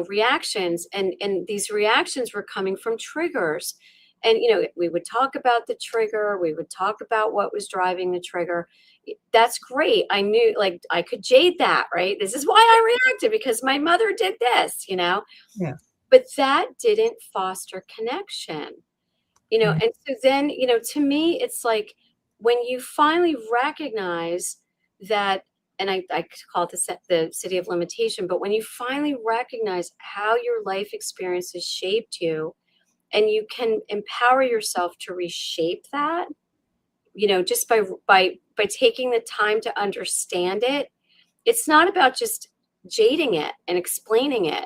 reactions, and these reactions were coming from triggers. And, we would talk about the trigger, we would talk about what was driving the trigger. That's great. I knew, like, I could jade that, right? This is why I reacted because my mother did this. Yeah. But that didn't foster connection. Mm. And so then, to me, it's like when you finally recognize that, and I call it the city of limitation. But when you finally recognize how your life experiences shaped you, and you can empower yourself to reshape that, just by taking the time to understand it. It's not about just jading it and explaining it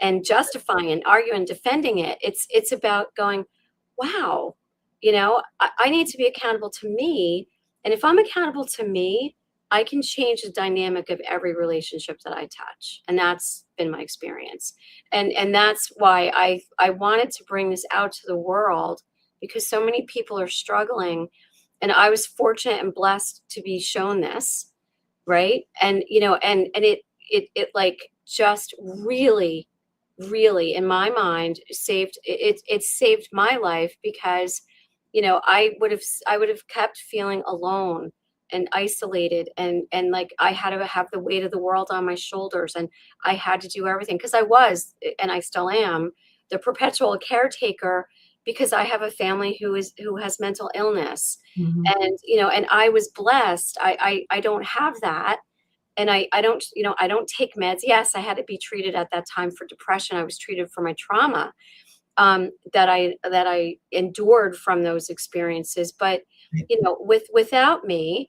and justifying and arguing and defending it. It's about going, wow, I need to be accountable to me. And if I'm accountable to me, I can change the dynamic of every relationship that I touch. And that's been my experience. And that's why I wanted to bring this out to the world, because so many people are struggling. And I was fortunate and blessed to be shown this, right? And it like just really, really, in my mind, it saved my life, because I would have kept feeling alone and isolated, and like I had to have the weight of the world on my shoulders, and I had to do everything, because I was, and I still am, the perpetual caretaker, because I have a family who has mental illness. Mm-hmm. And I was blessed. I don't have that. And I don't take meds. Yes, I had to be treated at that time for depression. I was treated for my trauma, that I endured from those experiences. But without me,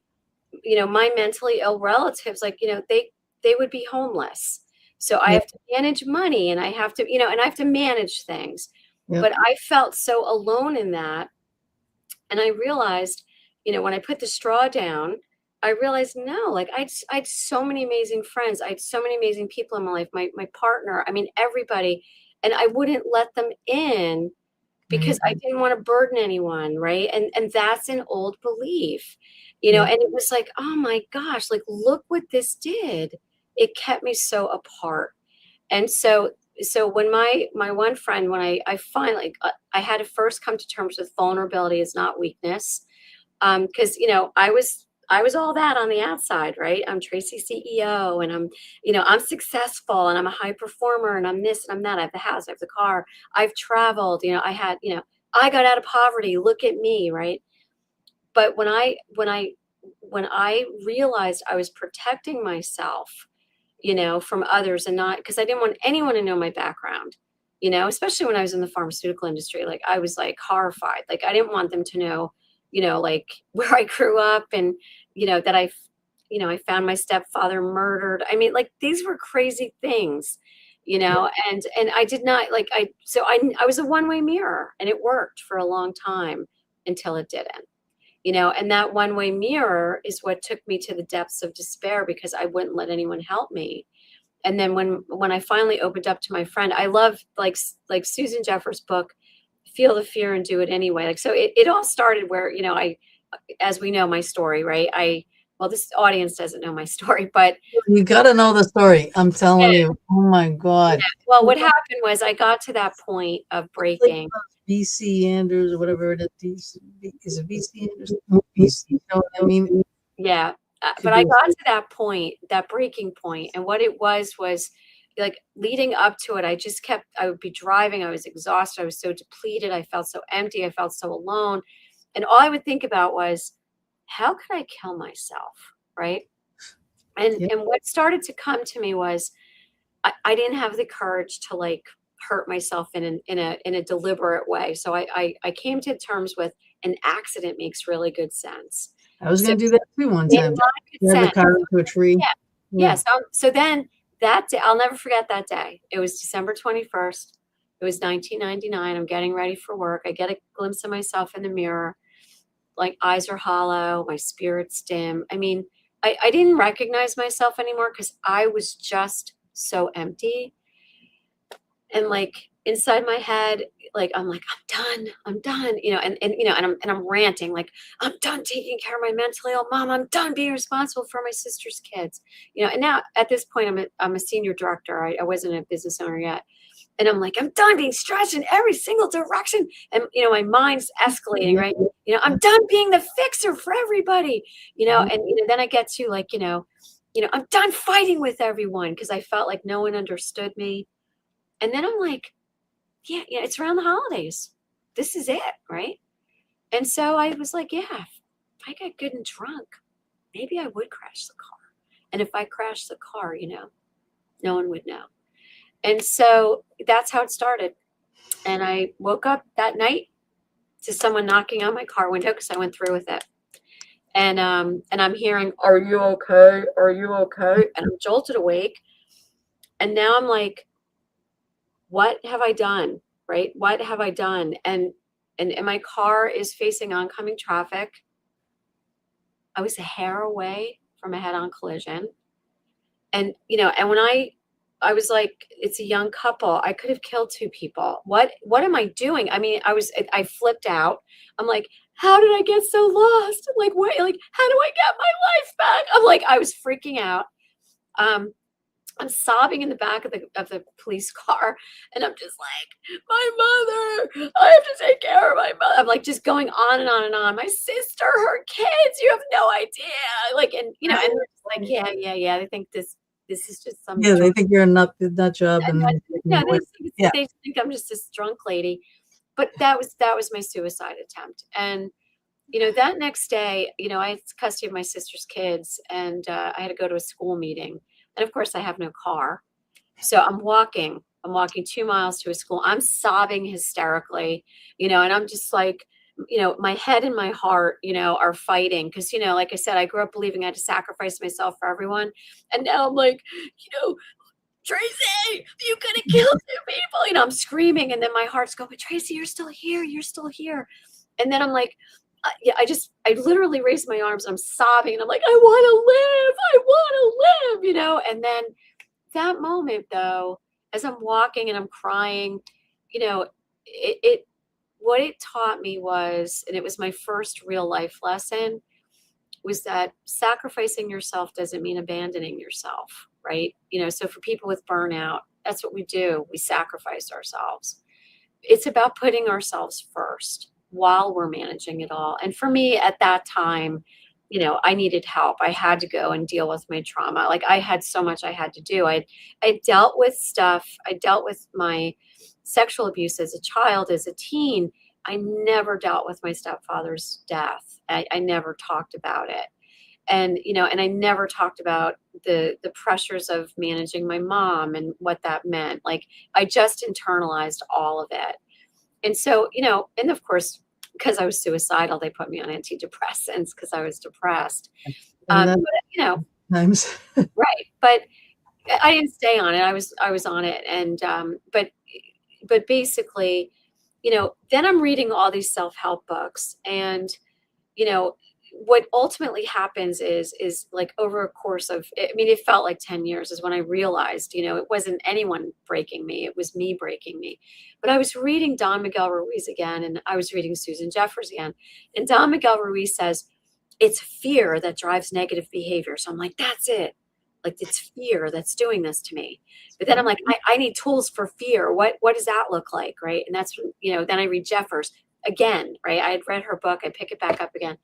my mentally ill relatives, like, they would be homeless. So I Yep. have to manage money, and I have to, and I have to manage things. Yep. But I felt so alone in that. And I realized, when I put the straw down, I realized, no, like I had so many amazing friends. I had so many amazing people in my life, my partner, I mean, everybody. And I wouldn't let them in, because I Right. didn't want to burden anyone. Right. And that's an old belief, Yep. and it was like, oh my gosh, like, look what this did. It kept me so apart. And so when my one friend, when I finally, I had to first come to terms with vulnerability is not weakness. Because I was all that on the outside, right? I'm Tracy CEO, and I'm successful, and I'm a high performer, and I'm this and I'm that. I have the house, I have the car, I've traveled, I got out of poverty. Look at me, right? But when I realized I was protecting myself, from others, and not because I didn't want anyone to know my background, especially when I was in the pharmaceutical industry. Like, I was like horrified. Like, I didn't want them to know, like, where I grew up, and, that I found my stepfather murdered. I mean, like, these were crazy things, and I did not like, I was a one-way mirror, and it worked for a long time until it didn't. And that one-way mirror is what took me to the depths of despair, because I wouldn't let anyone help me. And then when I finally opened up to my friend, I love, like Susan Jeffers' book, Feel the Fear and Do It Anyway. Like, so it all started where, as we know my story, right? Well, this audience doesn't know my story, but You got to know the story. I'm telling yeah, you. Oh my God. well, what happened was I got to that point of breaking. VC Andrews or whatever it is. Is it VC Andrews? VC, you know what I mean? Yeah. Could But I be got to that point, that breaking point, and what it was like, leading up to it, I would be driving, I was exhausted, I was so depleted, I felt so empty, I felt so alone. And all I would think about was, how could I kill myself? Right. And yeah. and what started to come to me was, I didn't have the courage to, like, hurt myself in a deliberate way. So I came to terms with, an accident makes really good sense. I was So going to do that too one it made a time. lot of good Drive the sense. car into a tree. Yeah. Yeah. Yeah. So then that day, I'll never forget that day. It was December 21st. It was 1999. I'm getting ready for work. I get a glimpse of myself in the mirror. Like, eyes are hollow, my spirit's dim. I mean, I didn't recognize myself anymore, because I was just so empty. And, like, inside my head, like, I'm like, I'm done, and I'm ranting, like, I'm done taking care of my mentally ill mom. I'm done being responsible for my sister's kids, and now at this point, I'm a senior director. I wasn't a business owner yet. And I'm like, I'm done being stretched in every single direction. And, my mind's escalating, right? I'm done being the fixer for everybody, and, then I get to, like, I'm done fighting with everyone, because I felt like no one understood me. And then I'm like, yeah, it's around the holidays. This is it, right? And so I was like, yeah, if I got good and drunk, maybe I would crash the car. And if I crashed the car, no one would know. And so that's how it started. And I woke up that night to someone knocking on my car window because I went through with it. And I'm hearing, "Are you okay? Are you okay?" And I'm jolted awake. And now I'm like, what have I done? Right? What have I done? And my car is facing oncoming traffic. I was a hair away from a head-on collision. And and when I was like, it's a young couple. I could have killed two people. What am I doing? I mean, I flipped out. I'm like, how did I get so lost? Like, what? Like, how do I get my life back? I'm like, I was freaking out. I'm sobbing in the back of the police car, and I'm just like, my mother, I have to take care of my mother. I'm like just going on and on and on. My sister, her kids, you have no idea. Like, and and they're just like, yeah. They think this is just some Yeah, they drunk. think you're a nut job, and Yeah, yeah, they think I'm just this drunk lady. But that was my suicide attempt. And that next day, I had custody of my sister's kids, and I had to go to a school meeting. And of course, I have no car. So I'm walking 2 miles to a school. I'm sobbing hysterically, and I'm just like, my head and my heart, are fighting. Cause, like I said, I grew up believing I had to sacrifice myself for everyone. And now I'm like, Tracy, you could have killed two people. I'm screaming. And then my heart's going, Tracy, you're still here. You're still here. And then I'm like, yeah, I literally raised my arms and I'm sobbing. And I'm like, I want to live. I want to live, And then that moment, though, as I'm walking and I'm crying, it what it taught me was, and it was my first real life lesson, was that sacrificing yourself doesn't mean abandoning yourself, right? So for people with burnout, that's what we do. We sacrifice ourselves. It's about putting ourselves first while we're managing it all. And for me at that time, I needed help. I had to go and deal with my trauma. Like I had so much I had to do. I dealt with stuff. I dealt with my sexual abuse as a child, as a teen. I never dealt with my stepfather's death. I never talked about it. And and I never talked about the pressures of managing my mom and what that meant. Like I just internalized all of it. And so, and of course, because I was suicidal, they put me on antidepressants because I was depressed. and then But, times. right. But I didn't stay on it. I was on it. And, but basically, then I'm reading all these self-help books, and, what ultimately happens is like over a course of, I mean, it felt like 10 years is when I realized, it wasn't anyone breaking me. It was me breaking me. But I was reading Don Miguel Ruiz again, and I was reading Susan Jeffers again. And Don Miguel Ruiz says, it's fear that drives negative behavior. So I'm like, that's it. Like it's fear that's doing this to me. But then I'm like, I need tools for fear. What does that look like? Right. And that's, then I read Jeffers again, right? I had read her book. I pick it back up again.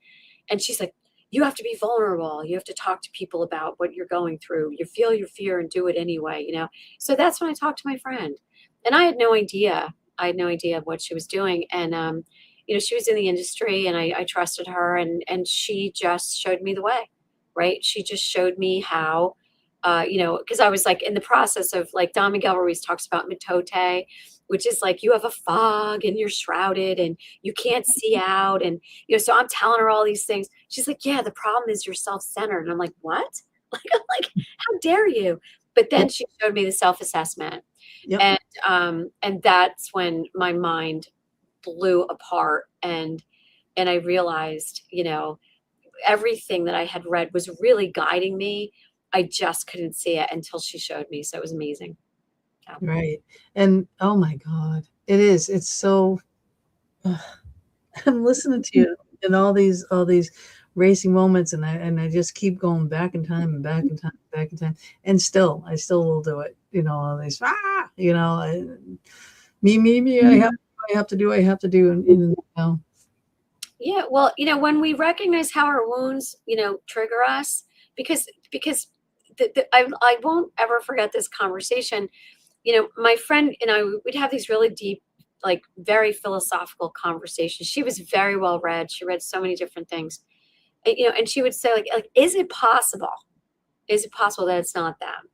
And she's like, you have to be vulnerable. You have to talk to people about what you're going through. You feel your fear and do it anyway, So that's when I talked to my friend. And I had no idea. I had no idea what she was doing. And, she was in the industry, and I trusted her, and she just showed me the way, right? She just showed me how, because I was like in the process of, like, Don Miguel Ruiz talks about mitote, which is like you have a fog and you're shrouded and you can't see out. And, so I'm telling her all these things. She's like, yeah, the problem is you're self-centered. And I'm like, what? Like, I'm like, how dare you? But then she showed me the self-assessment. Yep. And that's when my mind blew apart. And I realized, everything that I had read was really guiding me. I just couldn't see it until she showed me. So it was amazing. Yeah. Right. And oh my God, it is. It's so. I'm listening to you and all these racing moments, and I just keep going back in time and back in time, back in time, and I still will do it. All these me. I have to do, and Yeah, well, when we recognize how our wounds, trigger us, because I won't ever forget this conversation. My friend and I, we'd have these really deep, like very philosophical conversations. She was very well read. She read so many different things, and she would say, like, is it possible? is it possible that it's not them?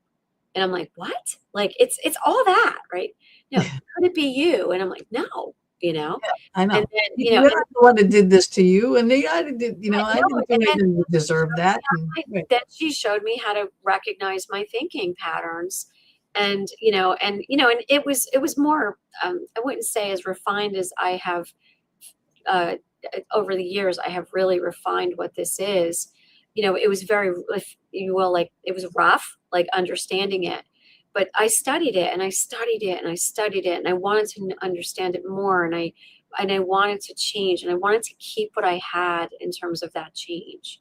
And I'm like, what? Like, it's all that, right? No, could it be you? And I'm like, no, you know? Yeah, I And know. then, You're not the one that did this to you, and I did, I no, didn't do and then anything to she deserve showed that. me how And right. then she showed me how to recognize my thinking patterns. And, and it was more, I wouldn't say as refined as I have, uh, over the years, I have really refined what this is. It was very, if you will, like, it was rough, like understanding it. But I studied it and I studied it and I studied it and I wanted to understand it more, and I wanted to change, and I wanted to keep what I had in terms of that change.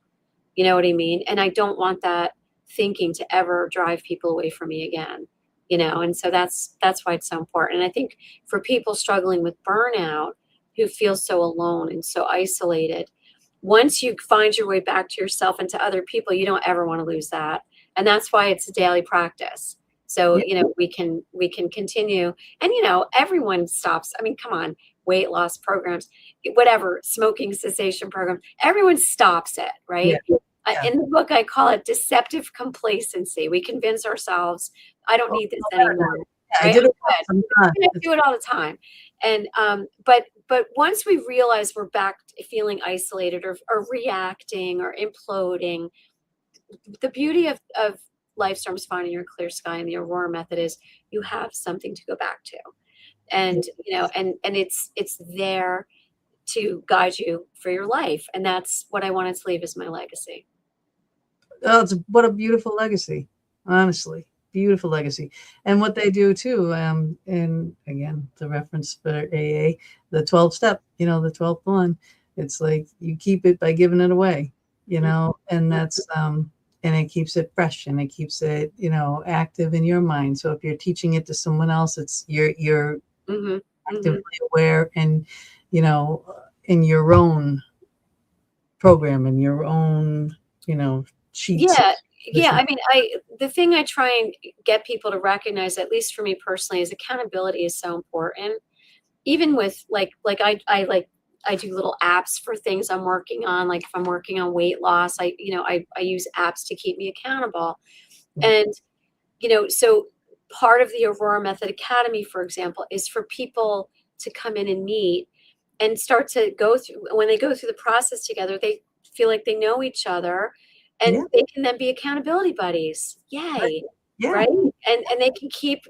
You know what I mean? And I don't want that thinking to ever drive people away from me again. And so that's why it's so important. And I think for people struggling with burnout who feel so alone and so isolated, once you find your way back to yourself and to other people, you don't ever want to lose that. And that's why it's a daily practice. So, Yeah, we can continue. And everyone stops. I mean, come on, weight loss programs, whatever, smoking cessation program, everyone stops it, yeah, right? yeah. In the book, I call it deceptive complacency. We convince ourselves, I don't Oh, need this no matter anymore, what. Yeah, I right? did I'm it good. once. I'm done. And I do it all the time. And but once we realize we're back to feeling isolated, or reacting or imploding, the beauty of life storms finding your clear sky and the Aurora method is you have something to go back to. And it's there to guide you for your life. And that's what I wanted to leave as my legacy. Oh, what a beautiful legacy, honestly. Beautiful legacy. And what they do too, and again, the reference for AA, the 12 step, the 12th one, it's like you keep it by giving it away, and that's, and it keeps it fresh, and it keeps it, active in your mind. So if you're teaching it to someone else, it's you're Mm-hmm. actively aware, and, in your own program, in your own, sheets. Yeah. Yeah. I mean, the thing I try and get people to recognize, at least for me personally, is accountability is so important. Even with I do little apps for things I'm working on. Like if I'm working on weight loss, I use apps to keep me accountable. And, so part of the Aurora Method Academy, for example, is for people to come in and meet and start to go through, when they go through the process together, they feel like they know each other, Yeah, and they can then be accountability buddies. right. Yay. Yeah. Right. And they can keep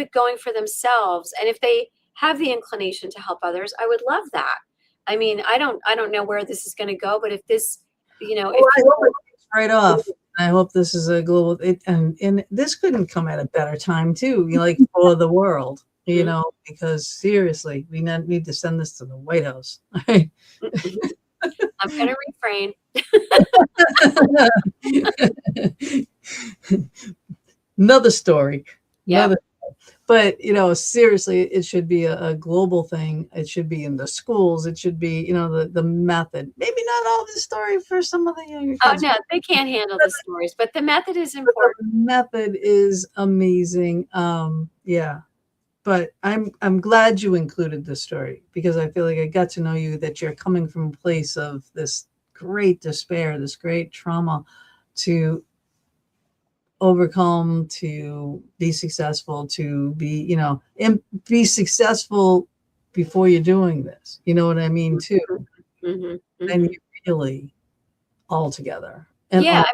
it going for themselves. And if they have the inclination to help others, I would love that. I mean, I don't know where this is going to go, but if this, Well, if I hope people, it takes right off. I hope this is a global, and this couldn't come at a better time too, like for the world, because seriously, we need to send this to the White House. Right? I'm going to refrain. Another story. Yeah. Another, but seriously, it should be a global thing. It should be in the schools. It should be, the method. Maybe not all the story for some of the younger Oh, kids, no, they can't handle the stories, but the method is but the important. method is amazing. Yeah. But I'm glad you included this story, because I feel like I got to know you, that you're coming from a place of this great despair, this great trauma, to overcome, to be successful, to be, and be successful before you're doing this. You know what I mean, too? Hmm. And Hmm. you're really all together. And Yeah, all, I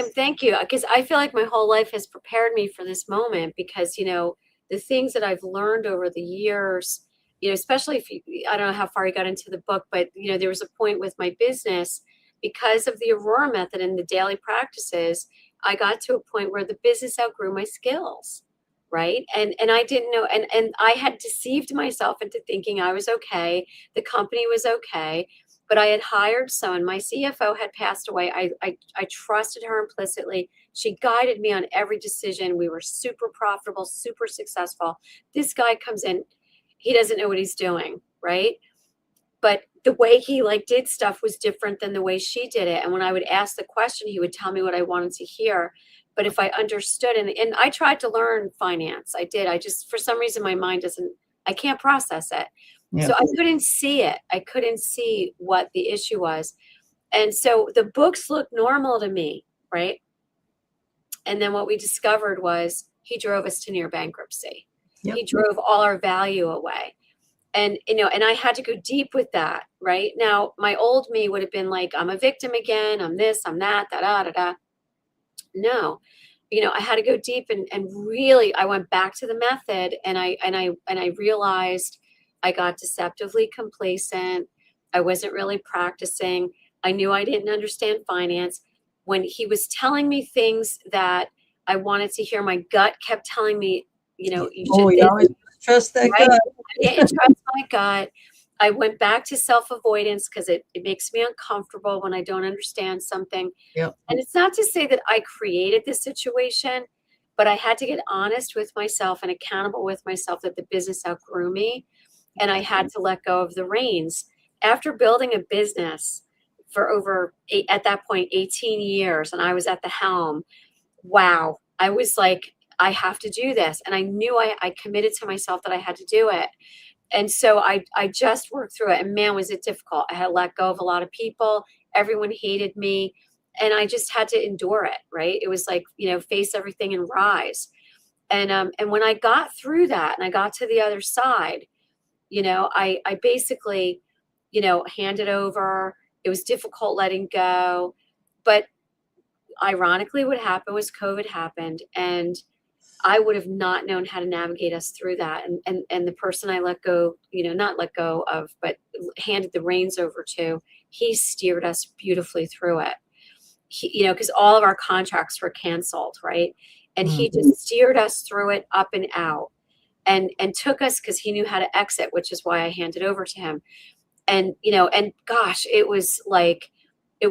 mean, thank you, because I feel like my whole life has prepared me for this moment, because the things that I've learned over the years, especially if I don't know how far you got into the book, but there was a point with my business, because of the Aurora method and the daily practices, I got to a point where the business outgrew my skills, right? And I didn't know, and I had deceived myself into thinking I was okay, the company was okay, but I had hired someone. My CFO had passed away. I trusted her implicitly. She guided me on every decision. We were super profitable, super successful. This guy comes in, he doesn't know what he's doing, right? But the way he did stuff was different than the way she did it. And when I would ask the question, he would tell me what I wanted to hear. But if I understood, and I tried to learn finance, I did. I just, for some reason, my mind doesn't, I can't process it. yeah. So I couldn't see it. I couldn't see what the issue was. And so the books look normal to me, right? And then what we discovered was he drove us to near bankruptcy. Yep. He drove all our value away. And, and I had to go deep with that, right? Now, my old me would have been like, I'm a victim again. I'm this, I'm that, da, da, da, da. No, I had to go deep and really, I went back to the method, and I realized I got deceptively complacent. I wasn't really practicing. I knew I didn't understand finance. When he was telling me things that I wanted to hear, my gut kept telling me, you should always trust that right? gut. I didn't trust my gut. I went back to self-avoidance because it makes me uncomfortable when I don't understand something. Yep. And it's not to say that I created this situation, but I had to get honest with myself and accountable with myself that the business outgrew me, and I had to let go of the reins. After building a business for over at that point 18 years, and I was at the helm, wow, I was like, I have to do this. And I knew I committed to myself that I had to do it. And so I just worked through it, and man, was it difficult. I had to let go of a lot of people. Everyone hated me, and I just had to endure it. Right. It was like, face everything and rise. And when I got through that and I got to the other side, I basically, handed over. It was difficult letting go, but ironically, what happened was COVID happened, and I would have not known how to navigate us through that. And the person I let go, not let go of, but handed the reins over to, he steered us beautifully through it. Because all of our contracts were canceled, right? And he just steered us through it up and out, and took us, because he knew how to exit, which is why I handed over to him. And and gosh, it was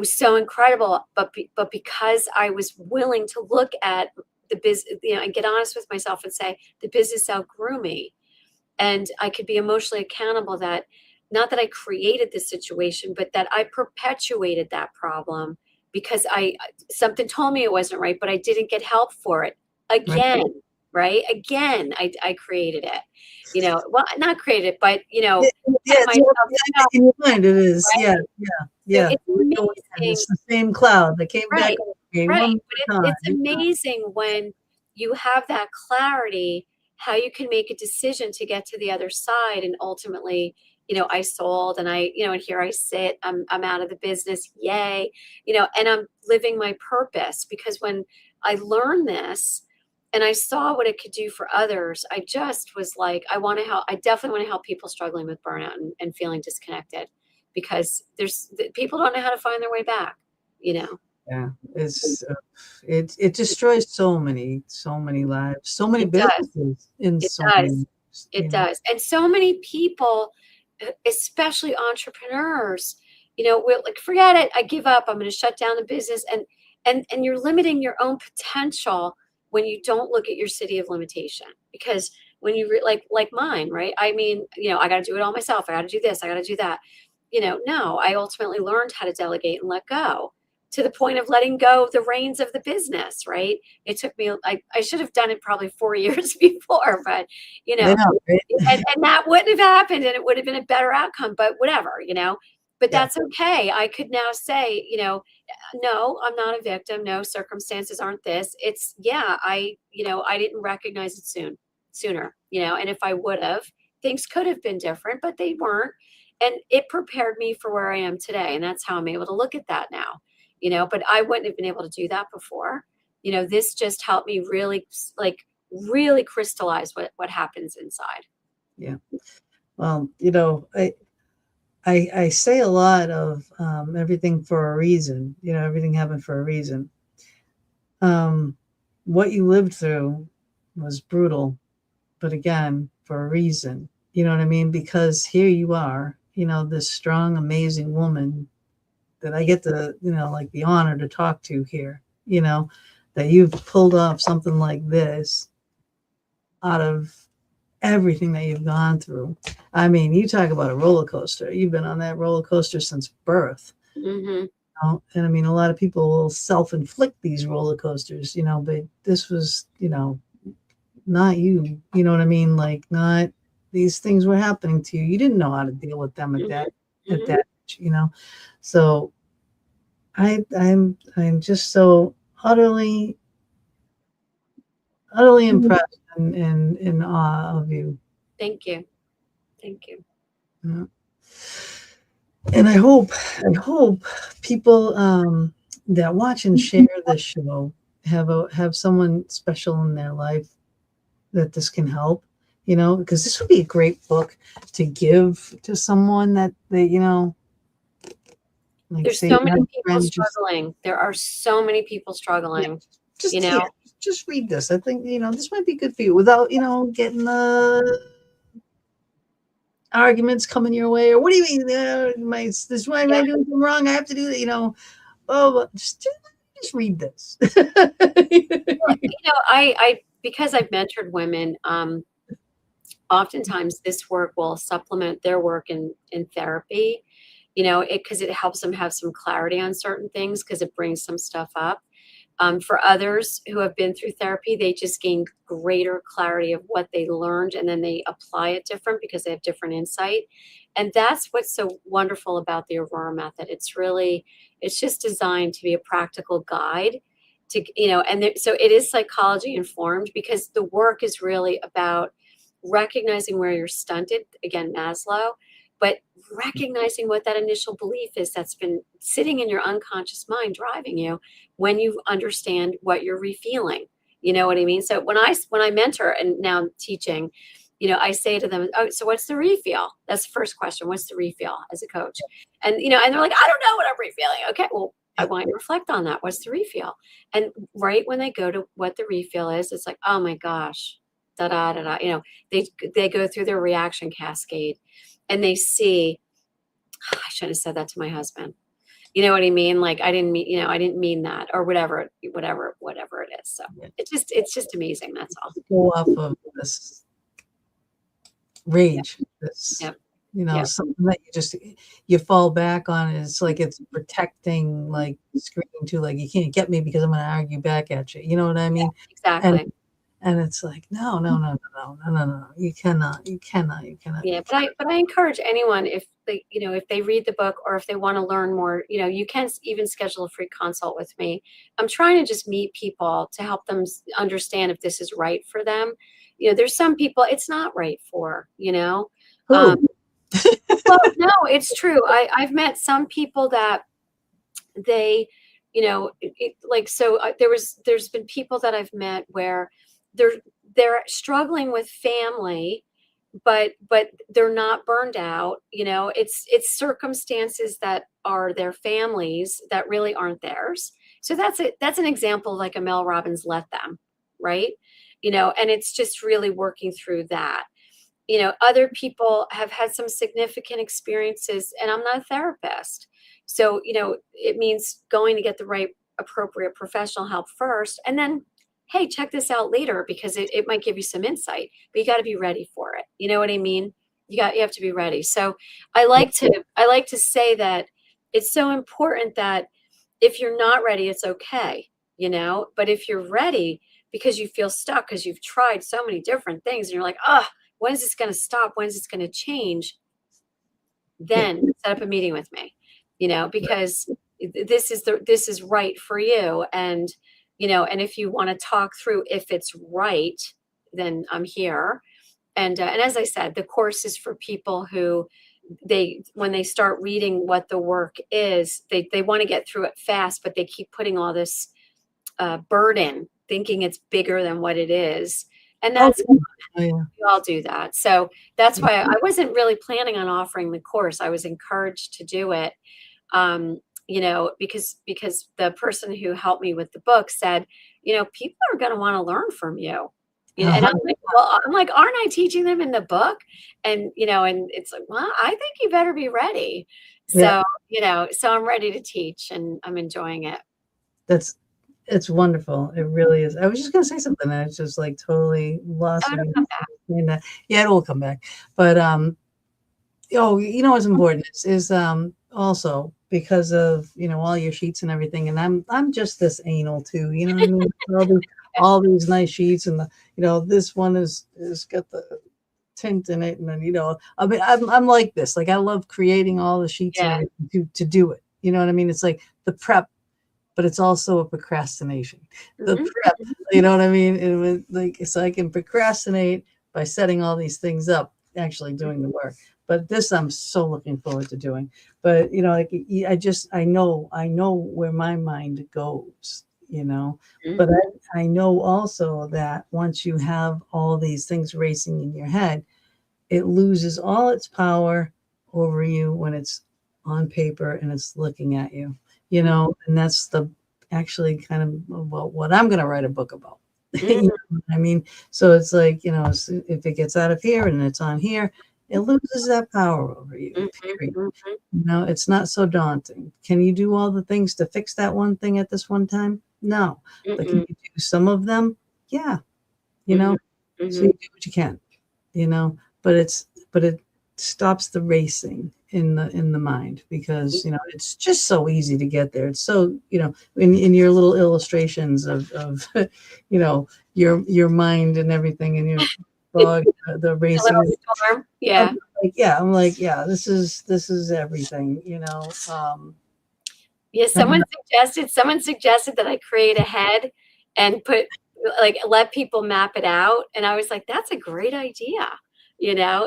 so incredible. But because I was willing to look at the business, and get honest with myself and say, the business outgrew me, and I could be emotionally accountable that not that I created this situation, but that I perpetuated that problem because something told me it wasn't right, but I didn't get help for it again. Right? Again, I created it. Well, not created it, but It's in your mind. It is. Right? Yeah. So it's amazing. It's the same cloud that came back. Right. But it's amazing when you have that clarity, how you can make a decision to get to the other side. And ultimately, I sold, and and here I sit, I'm out of the business. Yay. And I'm living my purpose, because when I learned this and I saw what it could do for others, I just was like, I definitely want to help people struggling with burnout and feeling disconnected, because people don't know how to find their way back, Yeah, it destroys so many lives, so many businesses in so many lives. It does. And so many people, especially entrepreneurs, we're like, forget it, I give up, I'm going to shut down the business. And you're limiting your own potential when you don't look at your city of limitation. Because when you like mine, right? I mean, I got to do it all myself. I got to do this, I got to do that. No, I ultimately learned how to delegate and let go, to the point of letting go of the reins of the business, right? It took me, I should have done it probably 4 years before, but, I know, right? and that wouldn't have happened, and it would have been a better outcome, but whatever, but that's okay. I could now say, no, I'm not a victim. No, circumstances aren't this. It's, I didn't recognize it sooner, and if I would have, things could have been different, but they weren't. And it prepared me for where I am today. And that's how I'm able to look at that now. But I wouldn't have been able to do that before. This just helped me really crystallize what happens inside. Yeah. Well, I say a lot of everything for a reason. Everything happened for a reason. What you lived through was brutal, but again, for a reason. You know what I mean? Because here you are, this strong, amazing woman that I get to, like the honor to talk to here, that you've pulled off something like this out of everything that you've gone through. I mean, you talk about a roller coaster. You've been on that roller coaster since birth. Mm-hmm. And I mean, a lot of people will self-inflict these roller coasters, but this was, not you. You know what I mean? Like, not these things were happening to you. You didn't know how to deal with them at that, So I'm just so utterly utterly impressed and in awe of you. Thank you. Thank you. Yeah. And I hope people that watch and share this show have someone special in their life that this can help, because this would be a great book to give to someone that they, like There's say so you many have a people friend, struggling. There are so many people struggling, just you know? just read this. I think, this might be good for you without, getting the arguments coming your way, or what do you mean? Why am I doing something wrong? I have to do that, oh, just read this. Well, I because I've mentored women, oftentimes this work will supplement their work in therapy, because it helps them have some clarity on certain things because it brings some stuff up. For others who have been through therapy, they just gain greater clarity of what they learned, and then they apply it different because they have different insight. And that's what's so wonderful about the Aurora method. It's just designed to be a practical guide to, so it is psychology informed because the work is really about recognizing where you're stunted, again, Maslow, but recognizing what that initial belief is that's been sitting in your unconscious mind driving you when you understand what you're refeeling. You know what I mean? So when I mentor and now I'm teaching, I say to them, oh, so what's the refeel? That's the first question. What's the refeel as a coach? And, and they're like, I don't know what I'm refeeling. Okay, well, I want you to reflect on that. What's the refeel? And right when they go to what the refeel is, it's like, oh my gosh, da da da da. They go through their reaction cascade and they see, I shouldn't have said that to my husband. You know what I mean? Like I didn't mean that, or whatever it is. So it's just amazing. That's all. Go off of this rage, this, something that you fall back on. It's like it's protecting, like screaming to, like, you can't get me because I'm going to argue back at you. You know what I mean? Yeah, exactly. And it's like, no, you cannot. Yeah, but I encourage anyone, if they read the book or if they want to learn more, you can even schedule a free consult with me. I'm trying to just meet people to help them understand if this is right for them. There's some people it's not right for, Well, no, it's true. I've met some people that they, there's been people that I've met where they're struggling with family, but they're not burned out. It's circumstances that are their families that really aren't theirs. So that's an example of like a Mel Robbins let them, right? And it's just really working through that. Other people have had some significant experiences, and I'm not a therapist. So, it means going to get the right appropriate professional help first, and then, hey, check this out later because it might give you some insight, but you got to be ready for it. You know what I mean? You have to be ready. So I like to say that it's so important that if you're not ready, it's okay, but if you're ready because you feel stuck because you've tried so many different things and you're like, when is this going to stop? When is this going to change? Then set up a meeting with me, because this is right for you. And, and if you want to talk through if it's right, then I'm here. And as I said, the course is for people who when they start reading what the work is, they want to get through it fast, but they keep putting all this burden, thinking it's bigger than what it is. And that's, we all do that. So that's why I wasn't really planning on offering the course. I was encouraged to do it, because the person who helped me with the book said, people are going to want to learn from you. And I'm like, aren't I teaching them in the book? And, and it's like, well, I think you better be ready. So, so I'm ready to teach and I'm enjoying it. It's wonderful. It really is. I was just going to say something. And it's just like totally lost. Yeah, it will come back. But, what's important is also because of, all your sheets and everything. And I'm just this anal too, you know what I mean? all these nice sheets and this one is got the tint in it. And then, I mean, I'm like this, like I love creating all the sheets and everything to do it. You know what I mean? It's like the prep, but it's also a procrastination. The prep, You know what I mean? It was like, so I can procrastinate by setting all these things up, actually doing the work. But this I'm so looking forward to doing. But like I know where my mind goes, But I know also that once you have all these things racing in your head, it loses all its power over you when it's on paper and it's looking at you, and that's the actually kind of what I'm going to write a book about. You know what I mean? So it's like, if it gets out of here and it's on here, it loses that power over you, period. It's not so daunting. Can you do all the things to fix that one thing at this one time? No. But can you do some of them? Yeah. So you do what you can, but it stops the racing in the mind, because it's just so easy to get there. It's so, in your little illustrations of your mind and everything, and your dog, the racing storm. Yeah. I'm like, yeah, this is everything, Yeah, someone suggested that I create a head and let people map it out. And I was like, that's a great idea.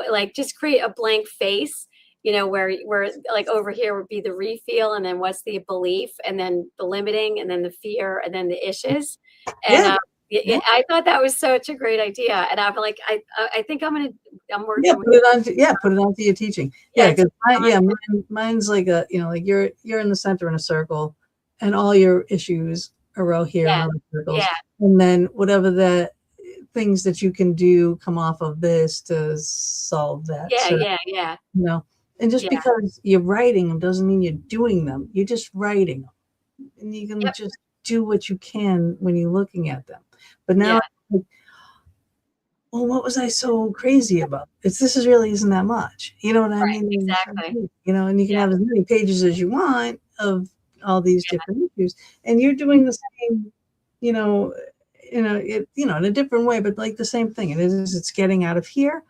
Like just create a blank face, where like over here would be the refeel, and then what's the belief, and then the limiting, and then the fear, and then the issues. And I thought that was such a great idea. And I'm like, I think I'm working with put it onto your teaching. Because mine's like like you're in the center in a circle, and all your issues are out here in other circles. And then whatever the things that you can do come off of this to solve that. And just because you're writing them doesn't mean you're doing them. You're just writing them, and you can just do what you can when you're looking at them. But now, well, what was I so crazy about? This really isn't that much. You know what I mean? Exactly. And you can have as many pages as you want of all these different issues, and you're doing the same, in a different way, but like the same thing. It's getting out of here,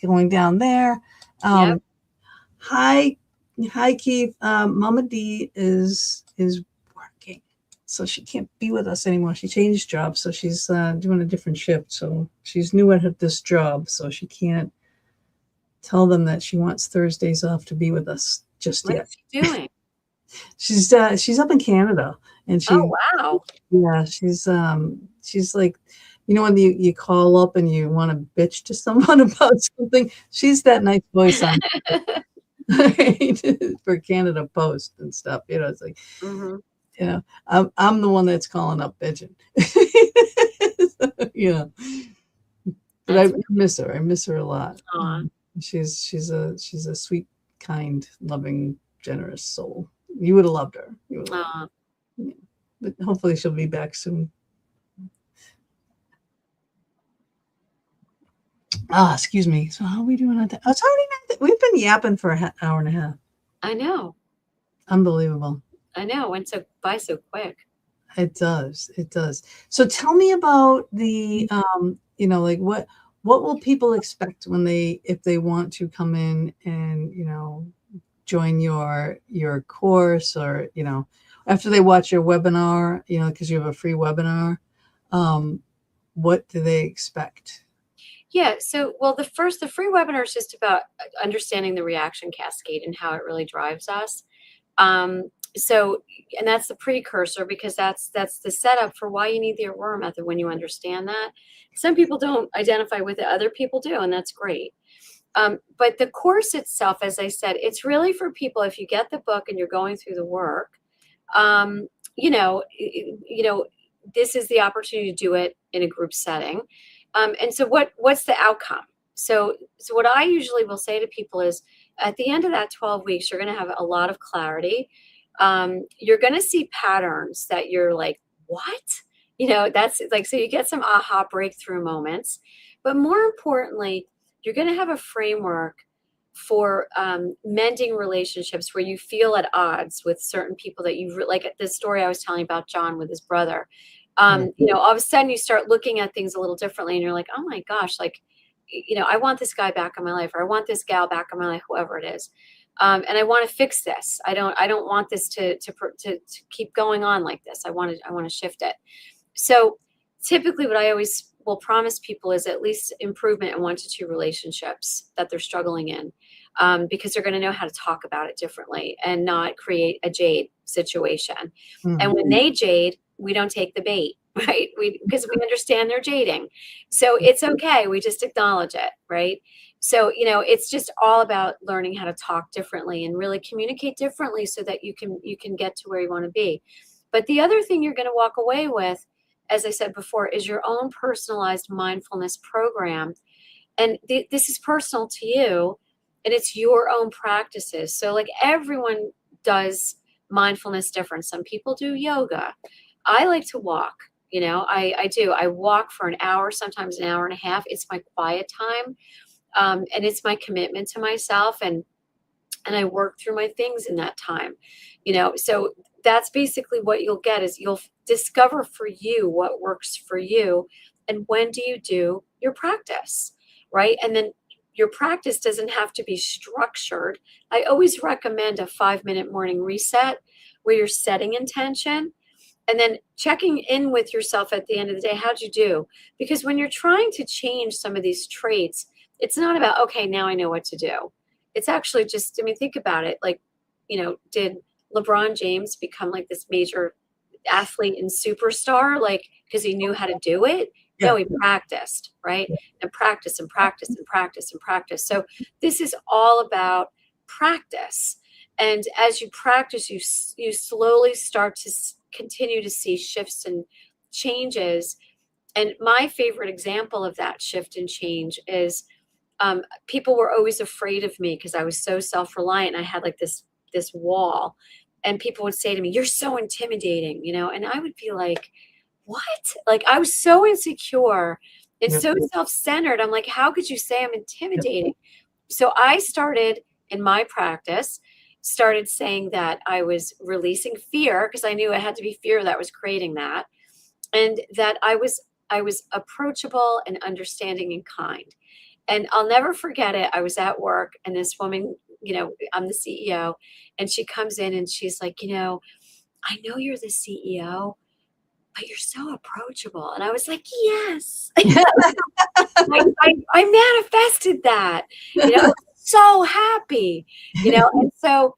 going down there. Hi, Keith. Mama D is working, so she can't be with us anymore. She changed jobs, so she's doing a different shift. So she's new at this job, so she can't tell them that she wants Thursdays off to be with us just yet. What's she doing? She's up in Canada, and wow. Yeah, she's like, when you call up and you want to bitch to someone about something, she's that nice voice on for Canada Post and stuff. It's like, I'm the one that's calling up bitching. But I miss her. I miss her a lot. She's a sweet, kind, loving, generous soul. You would have loved her. But hopefully she'll be back soon. Excuse me. So how are we doing on that? It's already we've been yapping for an hour and a half. I know. Unbelievable. I know. It went by so quick. It does. It does. So tell me about the, like what will people expect when if they want to come in and, join your course, or, after they watch your webinar, because you have a free webinar, what do they expect? Yeah. So, well, the free webinar is just about understanding the reaction cascade and how it really drives us. So, and that's the precursor, because that's the setup for why you need the AURORA method. When you understand that, some people don't identify with it, other people do, and that's great. But the course itself, as I said, it's really for people. If you get the book and you're going through the work, this is the opportunity to do it in a group setting. And so what's the outcome? So what I usually will say to people is, at the end of that 12 weeks, you're going to have a lot of clarity. You're going to see patterns that you're like, what? That's like, so you get some aha breakthrough moments. But more importantly, you're going to have a framework for mending relationships where you feel at odds with certain people that like the story I was telling about John with his brother. All of a sudden you start looking at things a little differently, and you're like, oh my gosh, like, I want this guy back in my life, or I want this gal back in my life, whoever it is. And I want to fix this. I don't want this to keep going on like this. I want to shift it. So typically what I always will promise people is at least improvement in 1 to 2 relationships that they're struggling in, because they're going to know how to talk about it differently and not create a jade situation. And when they jade, we don't take the bait, right? Because we understand they're jading. So it's okay. We just acknowledge it, right? So, it's just all about learning how to talk differently and really communicate differently so that you can get to where you want to be. But the other thing you're going to walk away with, as I said before, is your own personalized mindfulness program. And this is personal to you, and it's your own practices. So like everyone does mindfulness different. Some people do yoga. I like to walk. I do. I walk for an hour, sometimes an hour and a half. It's my quiet time. And it's my commitment to myself, and I work through my things in that time, so that's basically what you'll get is you'll discover for you what works for you. And when do you do your practice, right? And then your practice doesn't have to be structured. I always recommend a 5-minute morning reset where you're setting intention and then checking in with yourself at the end of the day. How'd you do? Because when you're trying to change some of these traits, it's not about, okay, now I know what to do. It's actually just, think about it. Like, did LeBron James become like this major athlete and superstar, like, because he knew how to do it? Yeah. No, he practiced, right? And practice and practice and practice and practice. So this is all about practice. And as you practice, you slowly start to continue to see shifts and changes. And my favorite example of that shift and change is people were always afraid of me because I was so self-reliant. I had like this wall, and people would say to me, "You're so intimidating," and I would be like, "What?" Like I was so insecure and so self-centered. I'm like, "How could you say I'm intimidating?" So I started in my practice, started saying that I was releasing fear because I knew it had to be fear that was creating that, and that I was approachable and understanding and kind. And I'll never forget it. I was at work and this woman, I'm the CEO, and she comes in and she's like, I know you're the CEO, but you're so approachable. And I was like, yes, I manifested that, so happy, and so,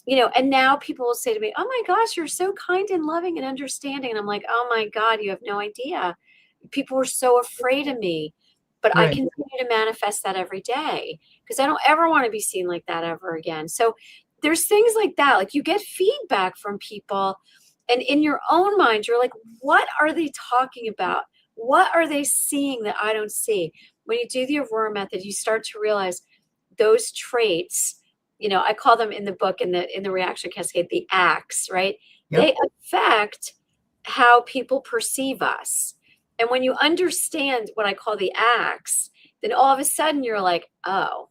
and now people will say to me, oh my gosh, you're so kind and loving and understanding. And I'm like, oh my God, you have no idea. People were so afraid of me. But I continue to manifest that every day because I don't ever want to be seen like that ever again. So there's things like that. Like you get feedback from people, and in your own mind, you're like, what are they talking about? What are they seeing that I don't see? When you do the AURORA method, you start to realize those traits, I call them in the book, in the reaction cascade, the acts, right? Yep. They affect how people perceive us. And when you understand what I call the acts, then all of a sudden you're like, oh,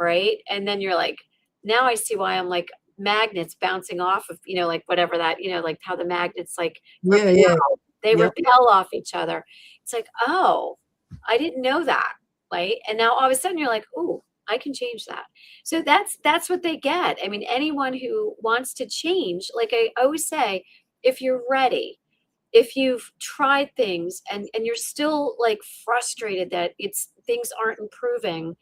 right? And then you're like, now I see why I'm like magnets bouncing off of, like whatever that, like how the magnets like repel, they repel off each other. It's like, oh, I didn't know that, right? And now all of a sudden you're like, ooh, I can change that. So that's what they get. I mean, anyone who wants to change, like I always say, if you're ready, if you've tried things and you're still like frustrated that things aren't improving,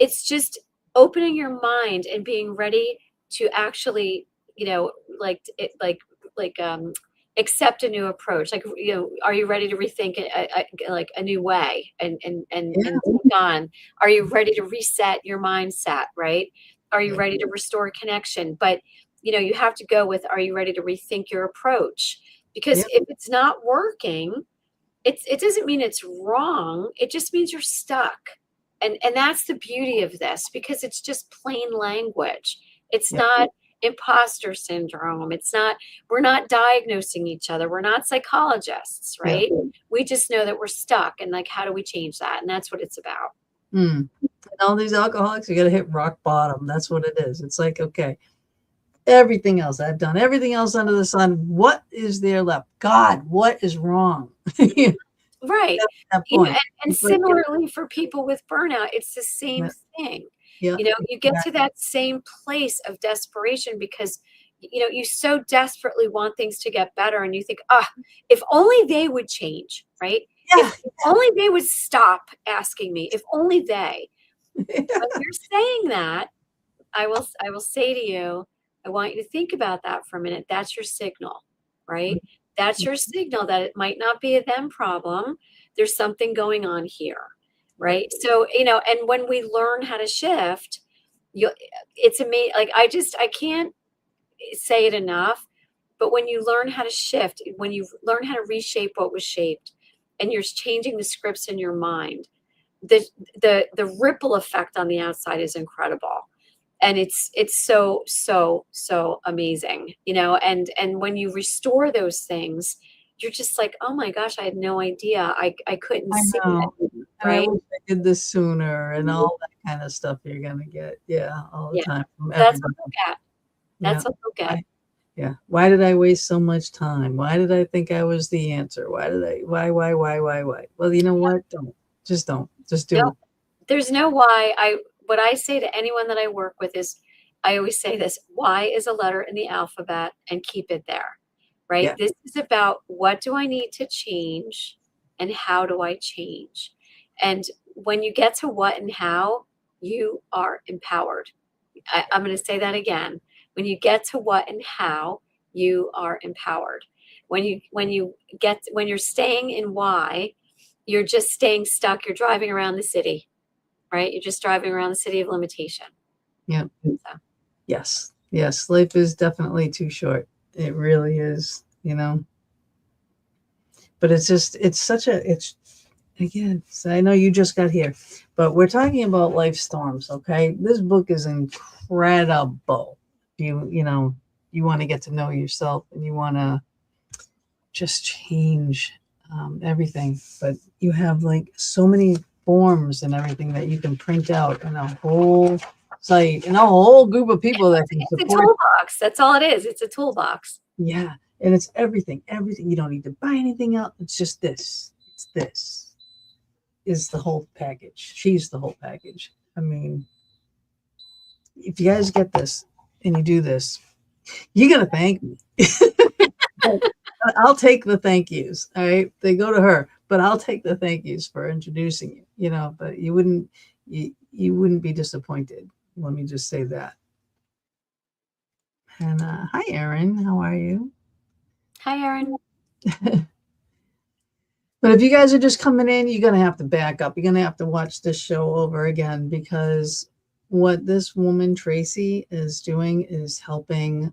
it's just opening your mind and being ready to actually, accept a new approach. Like, are you ready to rethink a new way and take on? Are you ready to reset your mindset, right? Are you ready to restore connection? But, you have to go with, are you ready to rethink your approach? Because if it's not working, it doesn't mean it's wrong. It just means you're stuck. And that's the beauty of this, because it's just plain language. It's not imposter syndrome. We're not diagnosing each other. We're not psychologists, right? We just know that we're stuck, and like, how do we change that? And that's what it's about. And all these alcoholics, you got to hit rock bottom. That's what it is. It's like, okay, everything else, I've done everything else under the sun. What is there left? God, what is wrong? Right. And similarly for people with burnout, it's the same thing. You get to that same place of desperation because you so desperately want things to get better, and you think, if only they would change, right? Yeah. If only they would stop asking me, if only they. When you're saying that, I will say to you, I want you to think about that for a minute. That's your signal, right? That's your signal that it might not be a them problem. There's something going on here, right? So, and when we learn how to shift, it's amazing. Like, I can't say it enough, but when you learn how to shift, when you learn how to reshape what was shaped, and you're changing the scripts in your mind, the the ripple effect on the outside is incredible. And it's so amazing, and when you restore those things, you're just like, oh my gosh, I had no idea, I couldn't I see know. it, And I right? wish I did this sooner and all that kind of stuff you're gonna get. Yeah, all the Yeah, time from that's what everybody. they'll get. Yeah. That's what they'll get. Yeah. Why did I waste so much time? Why did I think I was the answer? Why? Well, you know what? Don't. Just don't. Just No, do. there's no why. What I say to anyone that I work with is, I always say this: why is a letter in the alphabet, and keep it there, right? Yeah. This is about, what do I need to change, and how do I change? And when you get to what and how, you are empowered. I'm going to say that again. When you get to what and how, you are empowered. When you're staying in why, you're just staying stuck. You're driving around the city, right? You're just driving around the city of limitation. Yeah. So, Yes. Yes. Life is definitely too short. It really is, But it's again, so I know you just got here, but we're talking about life storms, okay? This book is incredible. You want to get to know yourself and you want to just change everything, but you have like so many forms and everything that you can print out and a whole site and a whole group of people that can it's a support. toolbox. That's all it is. It's a toolbox. Yeah, and it's everything. You don't need to buy anything else. It's just this. It's this is the whole package. She's the whole package. I mean, if you guys get this and you do this, you're gonna thank me. I'll take the thank yous. All right, they go to her, but I'll take the thank yous for introducing you. But you wouldn't be disappointed. Let me just say that. And hi, Erin. How are you? Hi, Erin. But if you guys are just coming in, you're going to have to back up. You're going to have to watch this show over again, because what this woman, Tracy, is doing is helping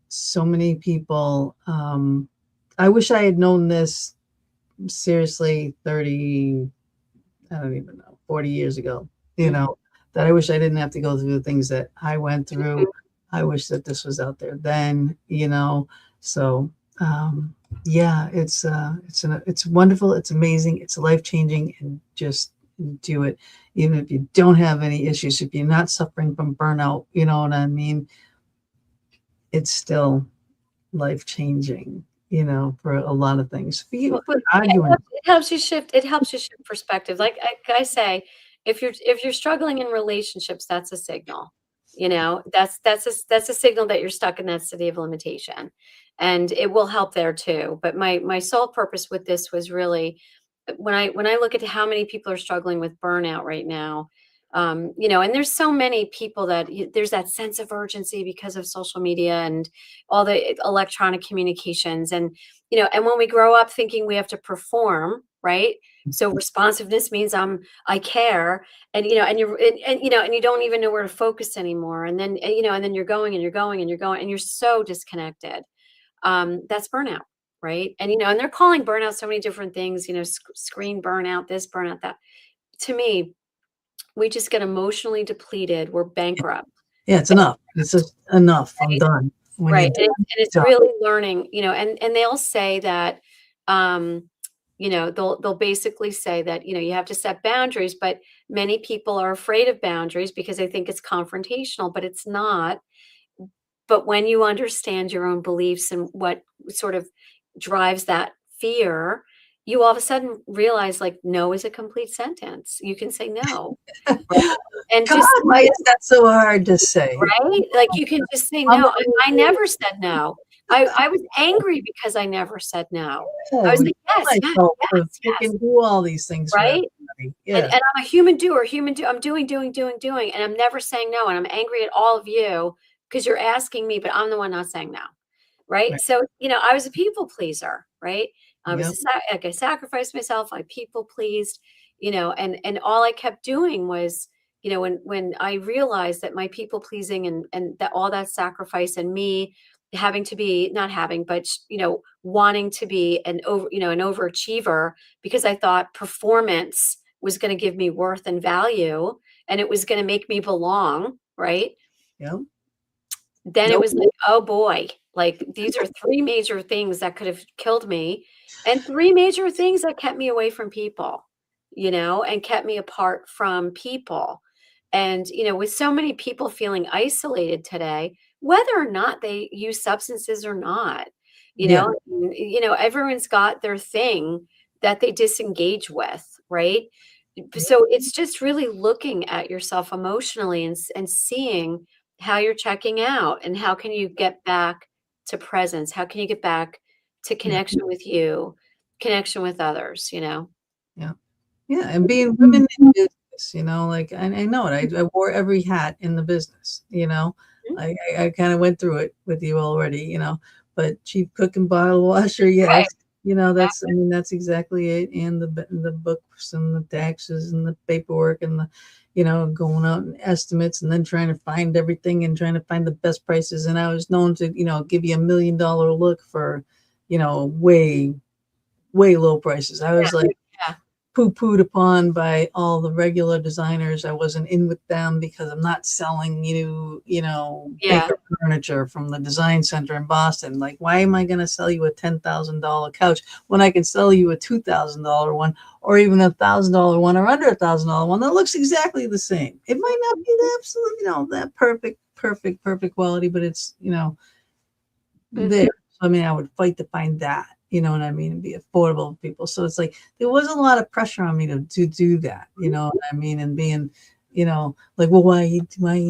so many people. I wish I had known this seriously 30, I don't even know, 40 years ago, that I wish I didn't have to go through the things that I went through. I wish that this was out there then, so yeah, it's wonderful, it's amazing, it's life-changing, and just do it. Even if you don't have any issues, if you're not suffering from burnout, you know what I mean, it's still life-changing, for a lot of things. Well, Arguing. it helps you shift. It helps you shift perspective. Like I say, if you're struggling in relationships, that's a signal. That's a signal that you're stuck in that city of limitation, and it will help there too. But my sole purpose with this was really, when I look at how many people are struggling with burnout right now, and there's so many people that there's that sense of urgency because of social media and all the electronic communications, and when we grow up thinking we have to perform, right? So responsiveness means I care, and and you don't even know where to focus anymore, and then and then you're going and you're going and you're going and you're so disconnected. That's burnout, right? And they're calling burnout so many different things, screen burnout, this burnout, that. To me, we just get emotionally depleted. We're bankrupt. Yeah, it's enough. It's just enough. I'm Right. done. When Right. you're And it's done. really learning, and they'll say that, they'll basically say that, you have to set boundaries, but many people are afraid of boundaries because they think it's confrontational, but it's not. But when you understand your own beliefs and what sort of drives that fear, you all of a sudden realize, like, no is a complete sentence. You can say no. Right? and Come just, on, why is that so hard to say? right? Like you can just say I'm no. not I never said no. I was angry because I never said no. I was gonna like, kill yes, yes, myself to yes, yes. freaking do all these things for Right? everybody. And Yeah, I'm a human doer, human do. I'm doing, and I'm never saying no. And I'm angry at all of you because you're asking me, but I'm the one not saying no. Right. right. So, I was a people pleaser. Right. I was Yep, like, I sacrificed myself. I people pleased, and all I kept doing was, when I realized that my people pleasing and that all that sacrifice and me having to be not having, but wanting to be an overachiever because I thought performance was going to give me worth and value and it was going to make me belong, right? yep. Then it Nope. was like, oh boy, like these are three major things that could have killed me and three major things that kept me away from people, and kept me apart from people. And, with so many people feeling isolated today, whether or not they use substances or not, Yeah. everyone's got their thing that they disengage with, right? Yep. So it's just really looking at yourself emotionally and seeing how you're checking out and how can you get back to presence? How can you get back to Yeah. connection with you, connection with others? Yeah. Yeah. And being women in business, like I know it. I wore every hat in the business, Mhm. I kind of went through it with you already, but chief cook and bottle washer, yes. Right. That's, I mean, that's exactly it. And the books and the taxes and the paperwork and the, going out and estimates and then trying to find everything and trying to find the best prices. And I was known to, give you $1 million look for, way, way low prices. I was Yeah. like, Yeah. poo-pooed upon by all the regular designers. I wasn't in with them because I'm not selling you, Yeah. Baker furniture from the design center in Boston. Like, why am I going to sell you a $10,000 couch when I can sell you a $2,000 one or even $1,000 one or under $1,000 one that looks exactly the same? It might not be the absolute, that perfect quality, but it's, there. Mhm. So, I mean, I would fight to find that, you know what I mean, and be affordable to people. So it's like there wasn't a lot of pressure on me to do that, you know what I mean, and being, like, well, why are you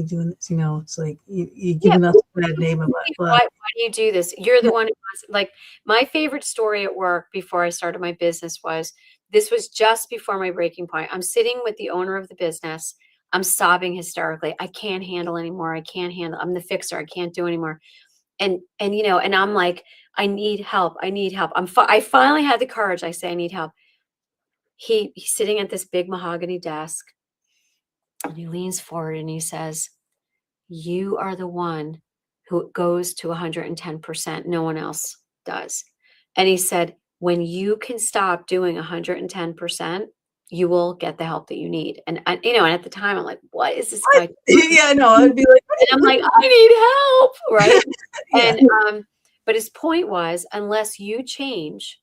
doing this? It's like you're Yeah. giving us a bad name about it. Why But do you do this? You're the yeah, one who wants like my favorite story at work before I started my business was this was just before my breaking point. I'm sitting with the owner of the business. I'm sobbing hysterically. I can't handle anymore. I can't handle. I'm the fixer. I can't do anymore. And I'm like, I need help. I need help. I finally had the courage. I say I need help. He's sitting at this big mahogany desk and he leans forward and he says, you are the one who goes to 110%. No one else does. And he said, when you can stop doing 110%, you will get the help that you need. And at the time I'm like, what is this what? guy? Yeah, no, I'd be like, And I'm like, I need help. Right. yeah, But his point was, unless you change,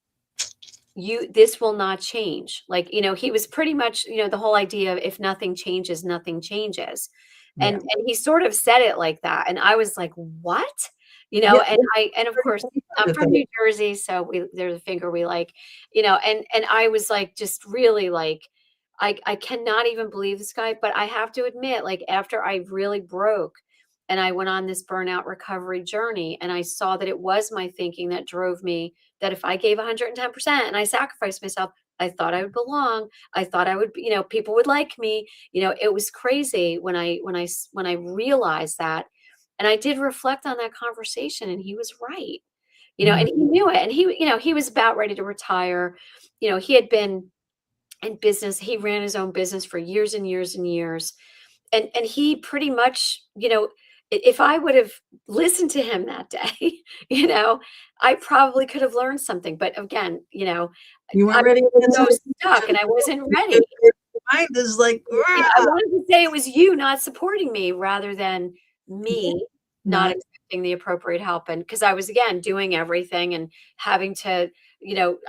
this will not change. Like, he was pretty much, the whole idea of if nothing changes, nothing changes. And yeah, and he sort of said it like that. And I was like, what? yeah. And of course I'm from New Jersey, so there's a finger we like, and I was like just really like I cannot even believe this guy, but I have to admit, like after I really broke and I went on this burnout recovery journey and I saw that it was my thinking that drove me, that if I gave 110% and I sacrificed myself, I thought I would belong. I thought I would, people would like me. It was crazy when I realized that. And I did reflect on that conversation and he was right. And Mm, he knew it. And he was about ready to retire. He had been in business. He ran his own business for years and years and years. And he pretty much, if I would have listened to him that day, I probably could have learned something. But again, you I weren't ready to was answer so the stuck and question. I wasn't Your ready. mind is like, Yeah, I wanted to say it was you not supporting me rather than yeah, me not not, accepting the appropriate help. And because I was again doing everything and having to,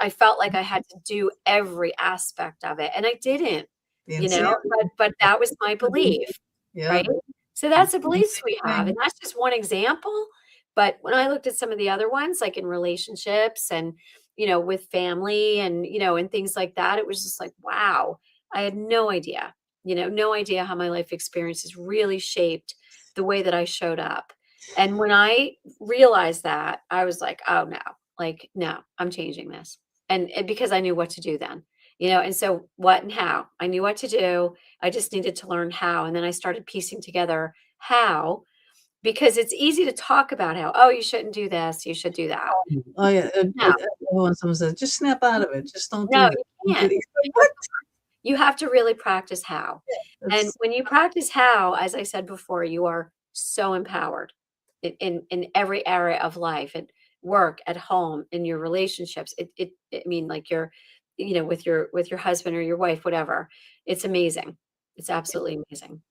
I felt like I had to do every aspect of it. And I didn't, the insanity. but that was my belief, Yep. right? So that's the beliefs we have. And that's just one example. But when I looked at some of the other ones, like in relationships and, with family and, and things like that, it was just like, wow, I had no idea no idea how my life experiences really shaped the way that I showed up. And when I realized that, I was like, oh no, like, no, I'm changing this. And because I knew what to do then, and so what and how. I knew what to do. I just needed to learn how. And then I started piecing together how, because it's easy to talk about how, oh, you shouldn't do this, you should do that. Oh yeah. No, When someone says, just snap out of it, just don't no, do that. you can't. What? You have to really practice how. And That's when you practice how, as I said before, you are so empowered in every area of life, at work, at home, in your relationships. I mean, like with your husband or your wife, whatever. It's amazing. It's absolutely amazing.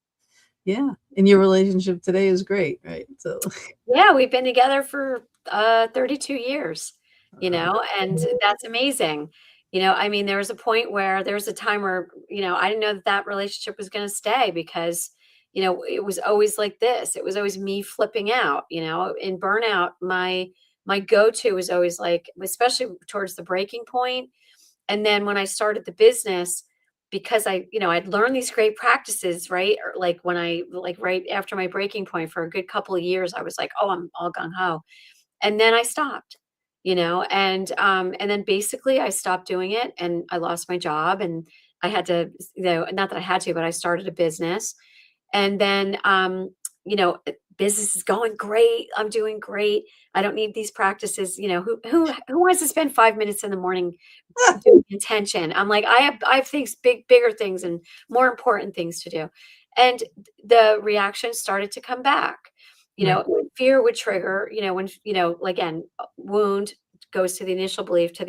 yeah. And your relationship today is great, right? So Yeah, we've been together for 32 years, uh, and that's amazing. I mean, there was a point where there was a time where, I didn't know that that relationship was going to stay because, it was always like this. It was always me flipping out, in burnout. My go-to was always like, especially towards the breaking point. And then when I started the business, because I'd learned these great practices, right? Or like when right after my breaking point for a good couple of years, I was like, oh, I'm all gung ho. And then I stopped, and then basically I stopped doing it and I lost my job and I had to, not that I had to, but I started a business. And then, business is going great. I'm doing great. I don't need these practices. Who wants to spend 5 minutes in the morning doing intention? I'm like, I have things, bigger things and more important things to do. And the reaction started to come back. right. When fear would trigger, when, again, wound goes to the initial belief, to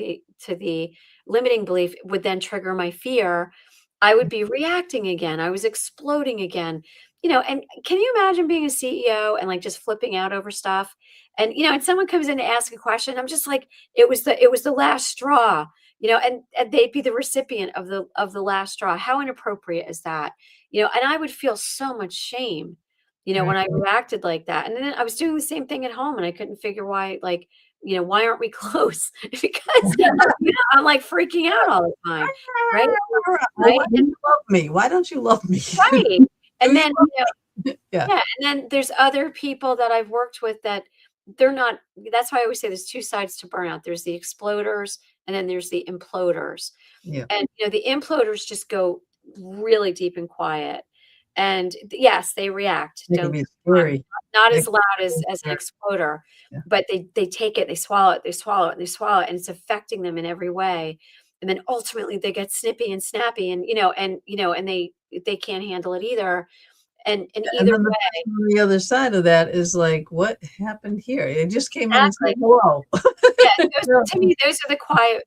the limiting belief would then trigger my fear. I would be reacting again. I was exploding again. And can you imagine being a CEO and like just flipping out over stuff? And someone comes in to ask a question. I'm just like, it was the last straw, and they'd be the recipient of the last straw. How inappropriate is that? And I would feel so much shame, when Right. I reacted like that. And then I was doing the same thing at home and I couldn't figure why, like, why aren't we close? Because I'm like freaking out all the time. Right. Right. Why don't you love me? Why don't you love me? Right. Do And you then, love me? Yeah. yeah, and then there's other people that I've worked with that they're not. That's why I always say there's two sides to burnout. There's the exploders and then there's the imploders. Yeah. And the imploders just go really deep and quiet. And yes, they react. It can Don't be get me wrong, scary. not It as can loud be as an scary. exploder, Yeah. but they take it, they swallow it, they swallow it, they swallow it, and it's affecting them in every way. And then ultimately they get snippy and snappy, and they can't handle it either. And And either then the way, person on the other side of that is like, what happened here? It just came in and said exactly. hello. Yeah, to me, those are the quiet,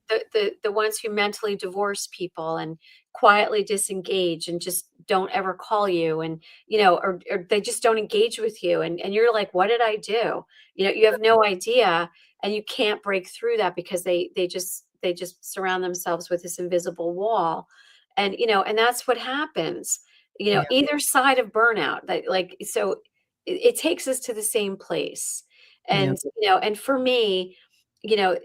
the ones who mentally divorce people and quietly disengage and just don't ever call you, and or they just don't engage with you, and you're like, what did I do? You have no idea, and you can't break through that because they just surround themselves with this invisible wall, and that's what happens. Yeah. Either side of burnout, that like so, it takes us to the same place, Yeah. and for me, you know,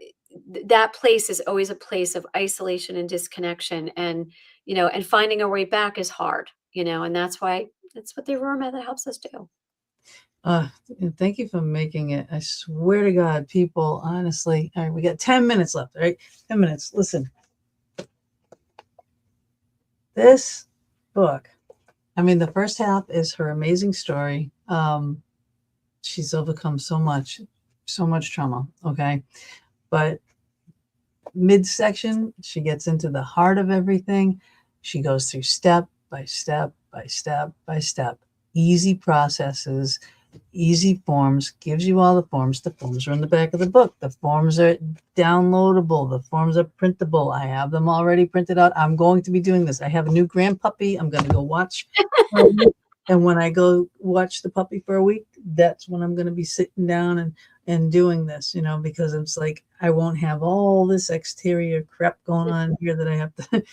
that place is always a place of isolation and disconnection, and finding a way back is hard, and that's what the Aurora method helps us do. And thank you for making it. I swear to God, people, honestly, all right, we got 10 minutes left, all right? 10 minutes. Listen, this book, I mean, the first half is her amazing story. She's overcome so much trauma, okay? But midsection, she gets into the heart of everything. She goes through step by step by step by step, easy processes, easy forms, gives you all the forms. The forms are in the back of the book. The forms are downloadable. The forms are printable. I have them already printed out. I'm going to be doing this. I have a new grandpuppy. I'm going to go watch. And when I go watch the puppy for a week, that's when I'm going to be sitting down and doing this, because it's like I won't have all this exterior crap going on here that I have to,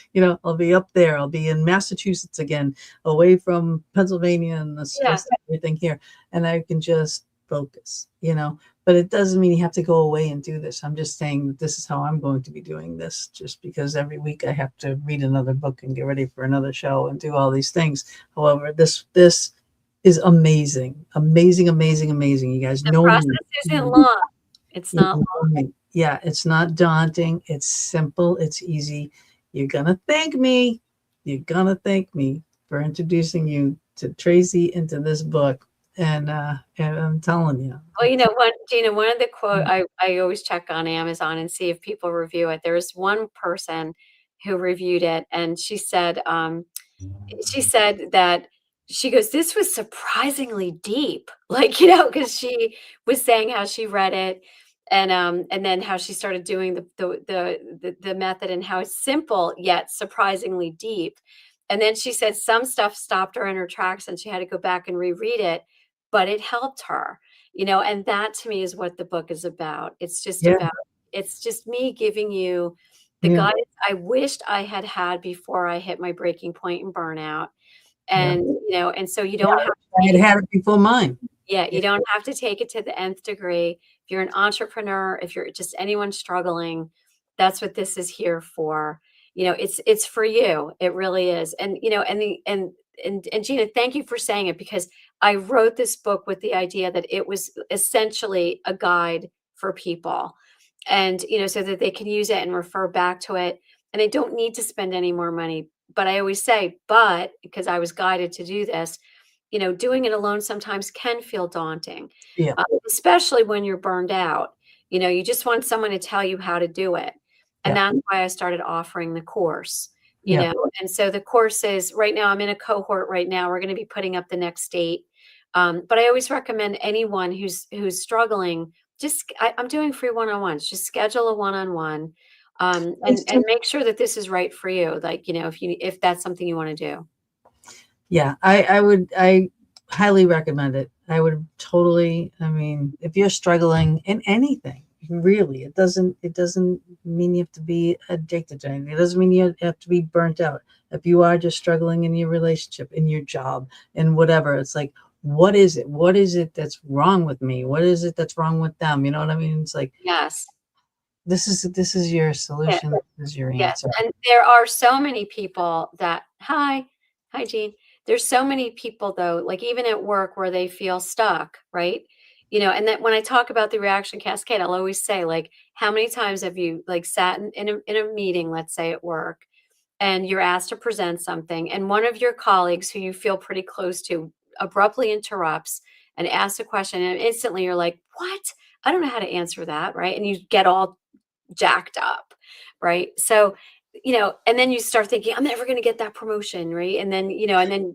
I'll be up there. I'll be in Massachusetts again, away from Pennsylvania and the Yeah. stress, everything here. And I can just focus, But it doesn't mean you have to go away and do this. I'm just saying that this is how I'm going to be doing this, just because every week I have to read another book and get ready for another show and do all these things. However, this is amazing, amazing, amazing, amazing. You guys The know process me. isn't long. It's You not know me. Yeah, it's not daunting. It's simple. It's easy. You're gonna thank me. You're gonna thank me for introducing you to Tracy and to this book. And I'm telling you, Well, Gina, one of the quote I always check on Amazon and see if people review it. There was one person who reviewed it, and she said that she goes, "This was surprisingly deep," like, because she was saying how she read it, and then how she started doing the method, and how it's simple yet surprisingly deep. And then she said some stuff stopped her in her tracks, and she had to go back and reread it, but it helped her. And that to me is what the book is about. yeah, It's just me giving you the yeah, guidance I wished I had had before I hit my breaking point in burnout. yeah. And so you Yeah, don't have to I take had it, had it before mine. yeah, Yeah, you don't have to take it to the nth degree. If you're an entrepreneur, if you're just anyone struggling, that's what this is here for. It's for you. It really is. And Gina, thank you for saying it, because I wrote this book with the idea that it was essentially a guide for people, and so that they can use it and refer back to it, and they don't need to spend any more money. But I always say, but because I was guided to do this, doing it alone sometimes can feel daunting, yeah, especially when you're burned out. You just want someone to tell you how to do it. And yeah, that's why I started offering the course, yeah. and so the course is right now, I'm in a cohort right now. We're going to be putting up the next date. But I always recommend anyone who's struggling, I'm doing free one-on-ones. Just schedule a one-on-one, It's and just, make sure that this is right for you. Like, if that's something you want to do. yeah, I highly recommend it. I would totally, I mean, if you're struggling in anything, really, it doesn't mean you have to be addicted to anything. It doesn't mean you have to be burnt out. If you are just struggling in your relationship, in your job, in whatever, it's like, what is it? What is it that's wrong with me? What is it that's wrong with them? You know what I mean? It's like, Yes. this is your Yeah. solution. This is your Yes, answer. and there are so many people that hi, Jean. There's so many people though, like even at work where they feel stuck, right? And that when I talk about the reaction cascade, I'll always say, like, how many times have you like sat in a meeting, let's say at work, and you're asked to present something, and one of your colleagues who you feel pretty close to abruptly interrupts and asks a question, and instantly you're like, "What? I don't know how to answer that," right? And you get all jacked up, right? So, and then you start thinking, I'm never going to get that promotion, right? And then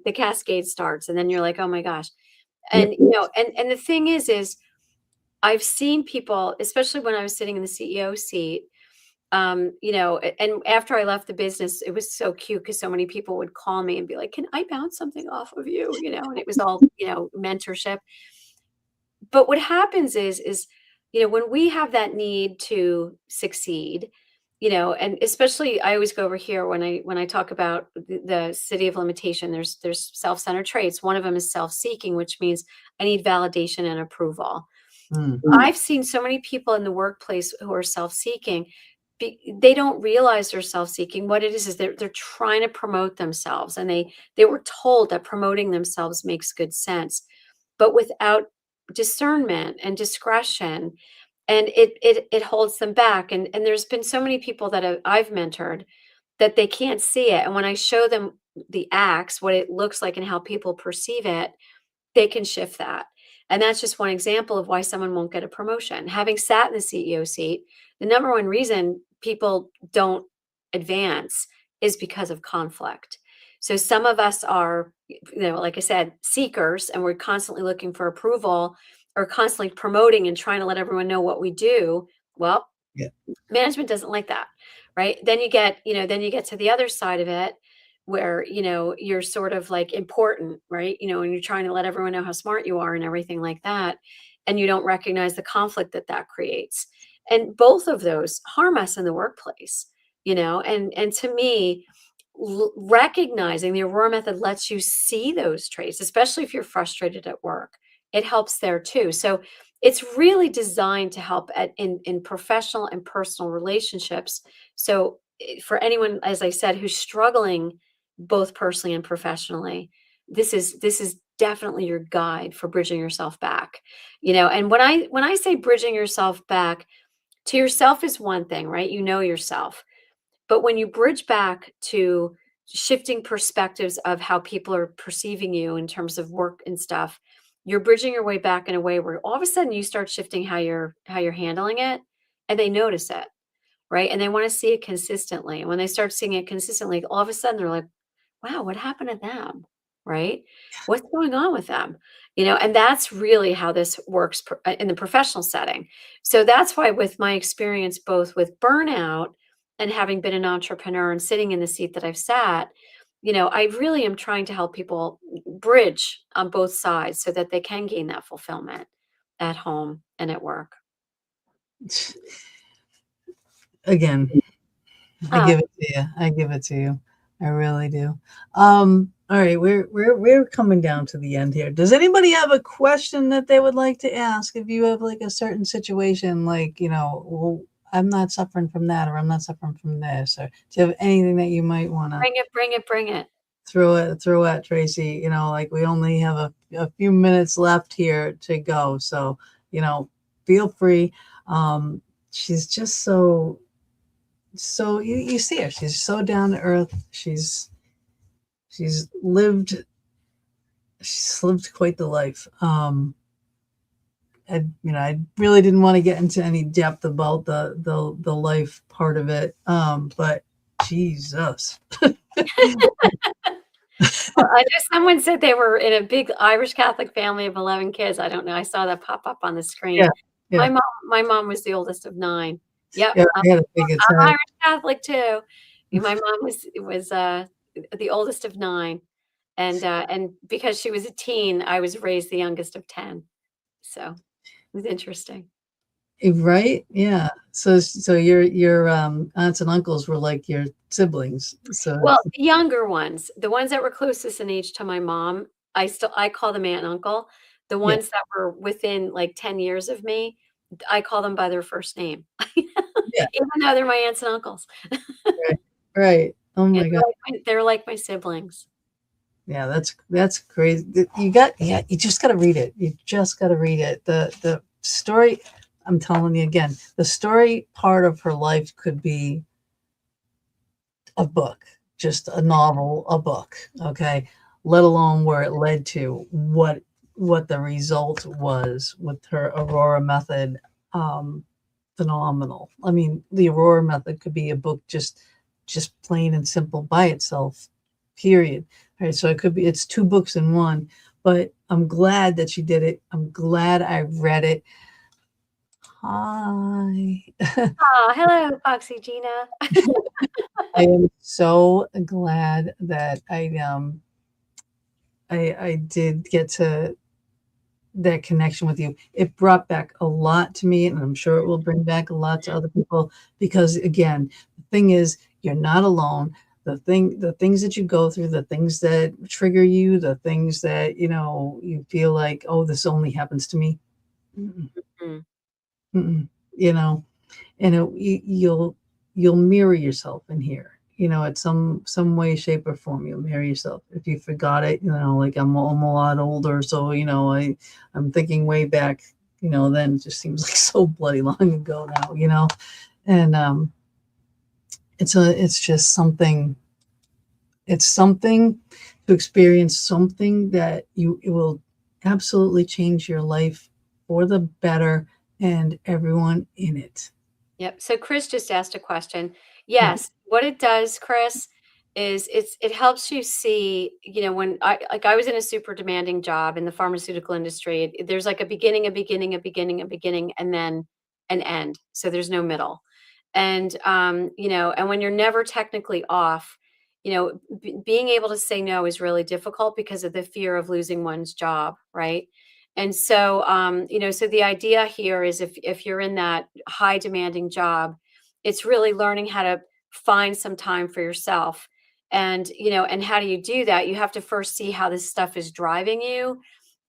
the cascade starts, and then you're like, oh my gosh. Yep. And the thing is I've seen people, especially when I was sitting in the CEO seat, and after I left the business, it was so cute because so many people would call me and be like, can I bounce something off of you? And it was all, mentorship. But what happens is when we have that need to succeed, and especially I always go over here when I talk about the city of limitation. There's self-centered traits. One of them is self-seeking, which means I need validation and approval. Mm. I've seen so many people in the workplace who are self-seeking. They don't realize they're self-seeking. What it is they're trying to promote themselves, and they were told that promoting themselves makes good sense, but without discernment and discretion, and it holds them back. And there's been so many people that I've mentored that they can't see it, and when I show them the acts, what it looks like and how people perceive it, they can shift that. And that's just one example of why someone won't get a promotion. Having sat in the CEO seat, the number one reason people don't advance is because of conflict. So some of us are, like I said, seekers, and we're constantly looking for approval, or constantly promoting and trying to let everyone know what we do. Well, Yeah. management doesn't like that, right? Then you get to the other side of it, where you're sort of like important, right? And you're trying to let everyone know how smart you are and everything like that, and you don't recognize the conflict that creates. And both of those harm us in the workplace. And to me, recognizing the Aurora method lets you see those traits, especially if you're frustrated at work. It helps there too. So it's really designed to help in professional and personal relationships. So for anyone, as I said, who's struggling both personally and professionally, this is definitely your guide for bridging yourself back. And when I say bridging yourself back to yourself is one thing, right? You know yourself. But when you bridge back to shifting perspectives of how people are perceiving you in terms of work and stuff, you're bridging your way back in a way where all of a sudden you start shifting how you're handling it, and they notice it, right? And they want to see it consistently. And when they start seeing it consistently, all of a sudden they're like, wow, what happened to them? Right? What's going on with them? And that's really how this works in the professional setting. So that's why, with my experience, both with burnout and having been an entrepreneur and sitting in the seat that I've sat, I really am trying to help people bridge on both sides so that they can gain that fulfillment at home and at work. Again, I Oh, give it to you. I give it to you. I really do. All right, we're coming down to the end here. Does anybody have a question that they would like to ask? If you have like a certain situation, like, well, I'm not suffering from that, or I'm not suffering from this, or do you have anything that you might want to bring it, bring it, bring it. throw at Tracy? Like, we only have a few minutes left here to go, so feel free. She's just so you see her. She's so down to earth. She's lived quite the life. I really didn't want to get into any depth about the life part of it. But Jesus. Well, I know someone said they were in a big Irish Catholic family of 11 kids. I don't know. I saw that pop up on the Yeah, screen. yeah, My mom was the oldest of 9. Yep, yeah. I'm I had a big I'm attack. Irish Catholic too. My mom was the oldest of 9, and because she was a teen, I was raised the youngest of 10. So, it was interesting. Right? Yeah. So your aunts and uncles were like your siblings. So Well, the younger ones, the ones that were closest in age to my mom, I call them aunt and uncle. The yeah, ones that were within, like, 10 years of me, I call them by their first name, yeah. even though they're my aunts and uncles. Right. Right. Oh Yeah, my God. they're like my siblings. Yeah, that's crazy. Yeah, you just got to read it. You just got to read it. The story, I'm telling you again, the story part of her life could be a book, just a novel, a book, okay? Let alone where it led to, what the result was with her Aurora method. Um, Phenomenal. I mean, the Aurora method could be a book, just plain and simple by itself, period. All right, so it's 2 books in one, but I'm glad that she did it. I'm glad I read it. Hi. Oh, hello, Foxy Gina. I am so glad that I did get to that connection with you. It brought back a lot to me, and I'm sure it will bring back a lot to other people, because again, the thing is, you're not alone. The things that you go through, the things that trigger you, the things that, you feel like, oh, this only happens to me. Mm-mm, Mm, mm-mm, you know, and you'll mirror yourself in here, at some way, shape, or form. You'll mirror yourself. If you forgot it, like, I'm a lot older, so I'm thinking way back, then it just seems like so bloody long ago now, and it's just something. It's something to experience, something that it will absolutely change your life for the better, and everyone in it. yep. So Chris just asked a question. Yeah, Yes, what it does, Chris, is it helps you see, when I was in a super demanding job in the pharmaceutical industry, there's like a beginning, a beginning, a beginning, a beginning, and then an end. So there's no middle. And when you're never technically off, being able to say no is really difficult because of the fear of losing one's job, right? And so the idea here is, if you're in that high demanding job, it's really learning how to find some time for yourself. And how do you do that? You have to first see how this stuff is driving you,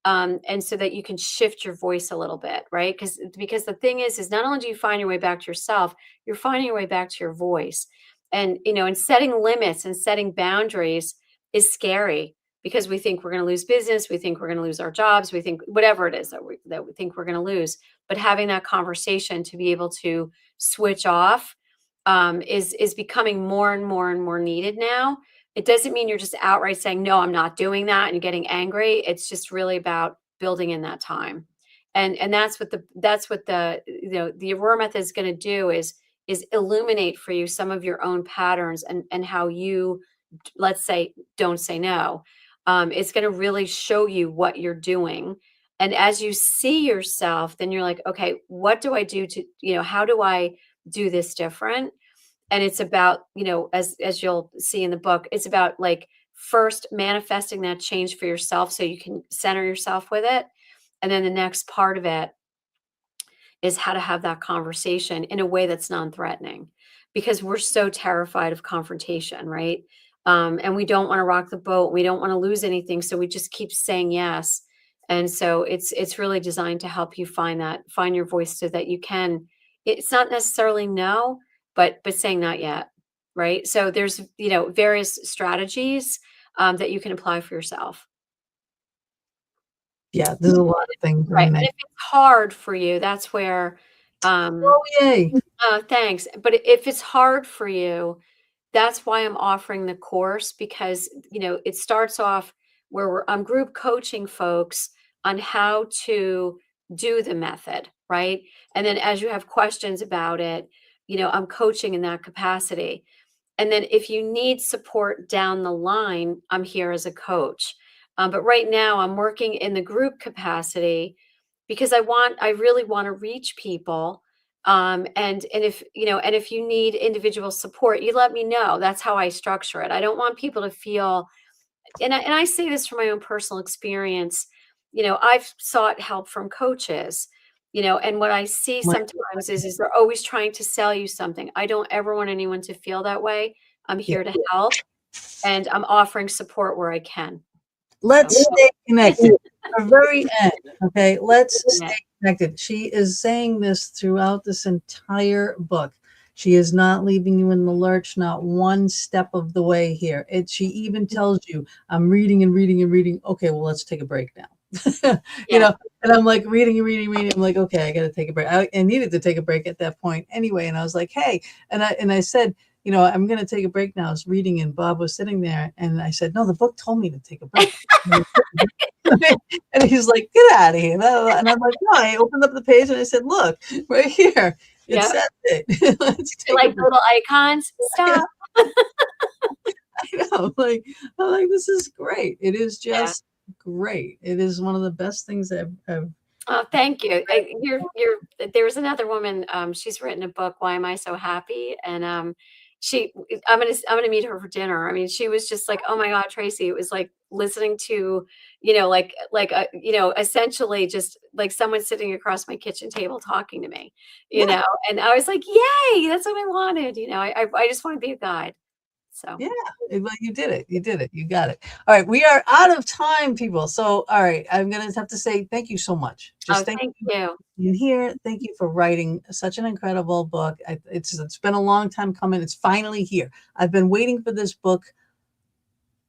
And so that you can shift your voice a little bit, right? Because the thing is not only do you find your way back to yourself, you're finding your way back to your voice. And, and setting limits and setting boundaries is scary because we think we're going to lose business. We think we're going to lose our jobs. We think whatever it is that we think we're going to lose. But having that conversation to be able to switch off is becoming more and more and more needed now. It doesn't mean you're just outright saying, no, I'm not doing that and getting angry. It's just really about building in that time. And that's what the Aurora method is going to do is illuminate for you some of your own patterns and how you, let's say, don't say no. It's going to really show you what you're doing. And as you see yourself, then you're like, okay, what do I do to, how do I do this different? And it's about, as you'll see in the book, it's about like first manifesting that change for yourself so you can center yourself with it. And then the next part of it is how to have that conversation in a way that's non-threatening, because we're so terrified of confrontation, right? And we don't want to rock the boat. We don't want to lose anything. So we just keep saying yes. And so it's really designed to help you find your voice so that you can, it's not necessarily no, but saying not yet, right? So there's, various strategies that you can apply for yourself. Yeah, there's a lot of things. Right. And if it's hard for you, that's where, oh, yay. Thanks. But if it's hard for you, that's why I'm offering the course, because, it starts off where I'm group coaching folks on how to do the method, right? And then as you have questions about it, I'm coaching in that capacity. And then if you need support down the line, I'm here as a coach. But right now I'm working in the group capacity because I really want to reach people. And if you need individual support, you let me know. That's how I structure it. I don't want people to feel, and I say this from my own personal experience, I've sought help from coaches, and what I see sometimes is they're always trying to sell you something. I don't ever want anyone to feel that way. I'm here to help, and I'm offering support where I can. Let's stay connected. Our very end, okay? Let's stay connected. She is saying this throughout this entire book. She is not leaving you in the lurch, not one step of the way here. She even tells you, I'm reading and reading and reading. Okay, well, let's take a break now. And I'm like reading and reading and reading. I'm like, okay, I got to take a break. I needed to take a break at that point anyway. And I was like, hey, and I said, I'm going to take a break now. I was reading and Bob was sitting there and I said, no, the book told me to take a break. And he's like, get out of here. And I'm like, no, I opened up the page and I said, look, right here. It says it. Let's take like little icons. Stop. I know. I'm like, this is great. It is just great. It is one of the best things I've Oh, thank you. There's another woman. She's written a book, Why Am I So Happy? And I'm gonna meet her for dinner. I mean, she was just like, oh my God, Tracy. It was like listening to, essentially just like someone sitting across my kitchen table talking to me, and I was like, yay, that's what I wanted. I just want to be a guide. So yeah, well, you did it. You did it. You got it. All right, we are out of time, people. So, all right, I'm gonna have to say thank you so much. Just thank you. In here, thank you for writing such an incredible book. It's been a long time coming. It's finally here. I've been waiting for this book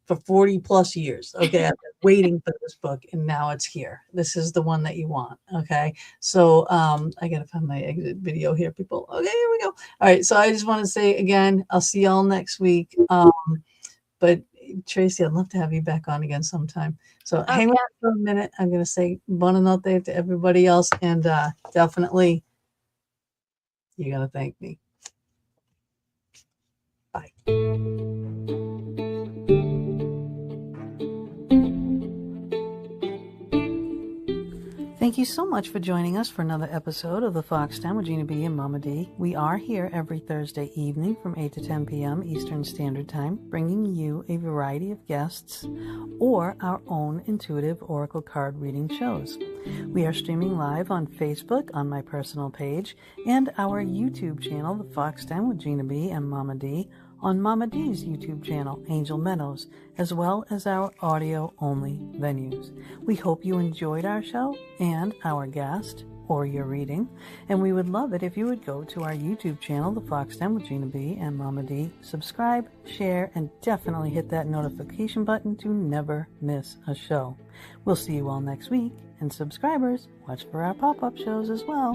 for 40 plus years. Okay, I've been waiting for this book, and now it's here. This is the one that you want. Okay, so I gotta find my exit video here, people. Okay, here we go. All right, so I just want to say again, I'll see y'all next week. But Tracy, I'd love to have you back on again sometime. So hang on for a minute. I'm gonna say buona notte to everybody else, and definitely you're gonna thank me. Bye. Thank you so much for joining us for another episode of The Fox Den with Gina B and Mama D. We are here every Thursday evening from 8 to 10 p.m. Eastern Standard Time, bringing you a variety of guests or our own intuitive oracle card reading shows. We are streaming live on Facebook on my personal page and our YouTube channel, The Fox Den with Gina B and Mama D, on Mama D's YouTube channel, Angel Meadows, as well as our audio-only venues. We hope you enjoyed our show and our guest or your reading, and we would love it if you would go to our YouTube channel, The Fox Den with Gina B and Mama D, subscribe, share, and definitely hit that notification button to never miss a show. We'll see you all next week, and subscribers, watch for our pop-up shows as well.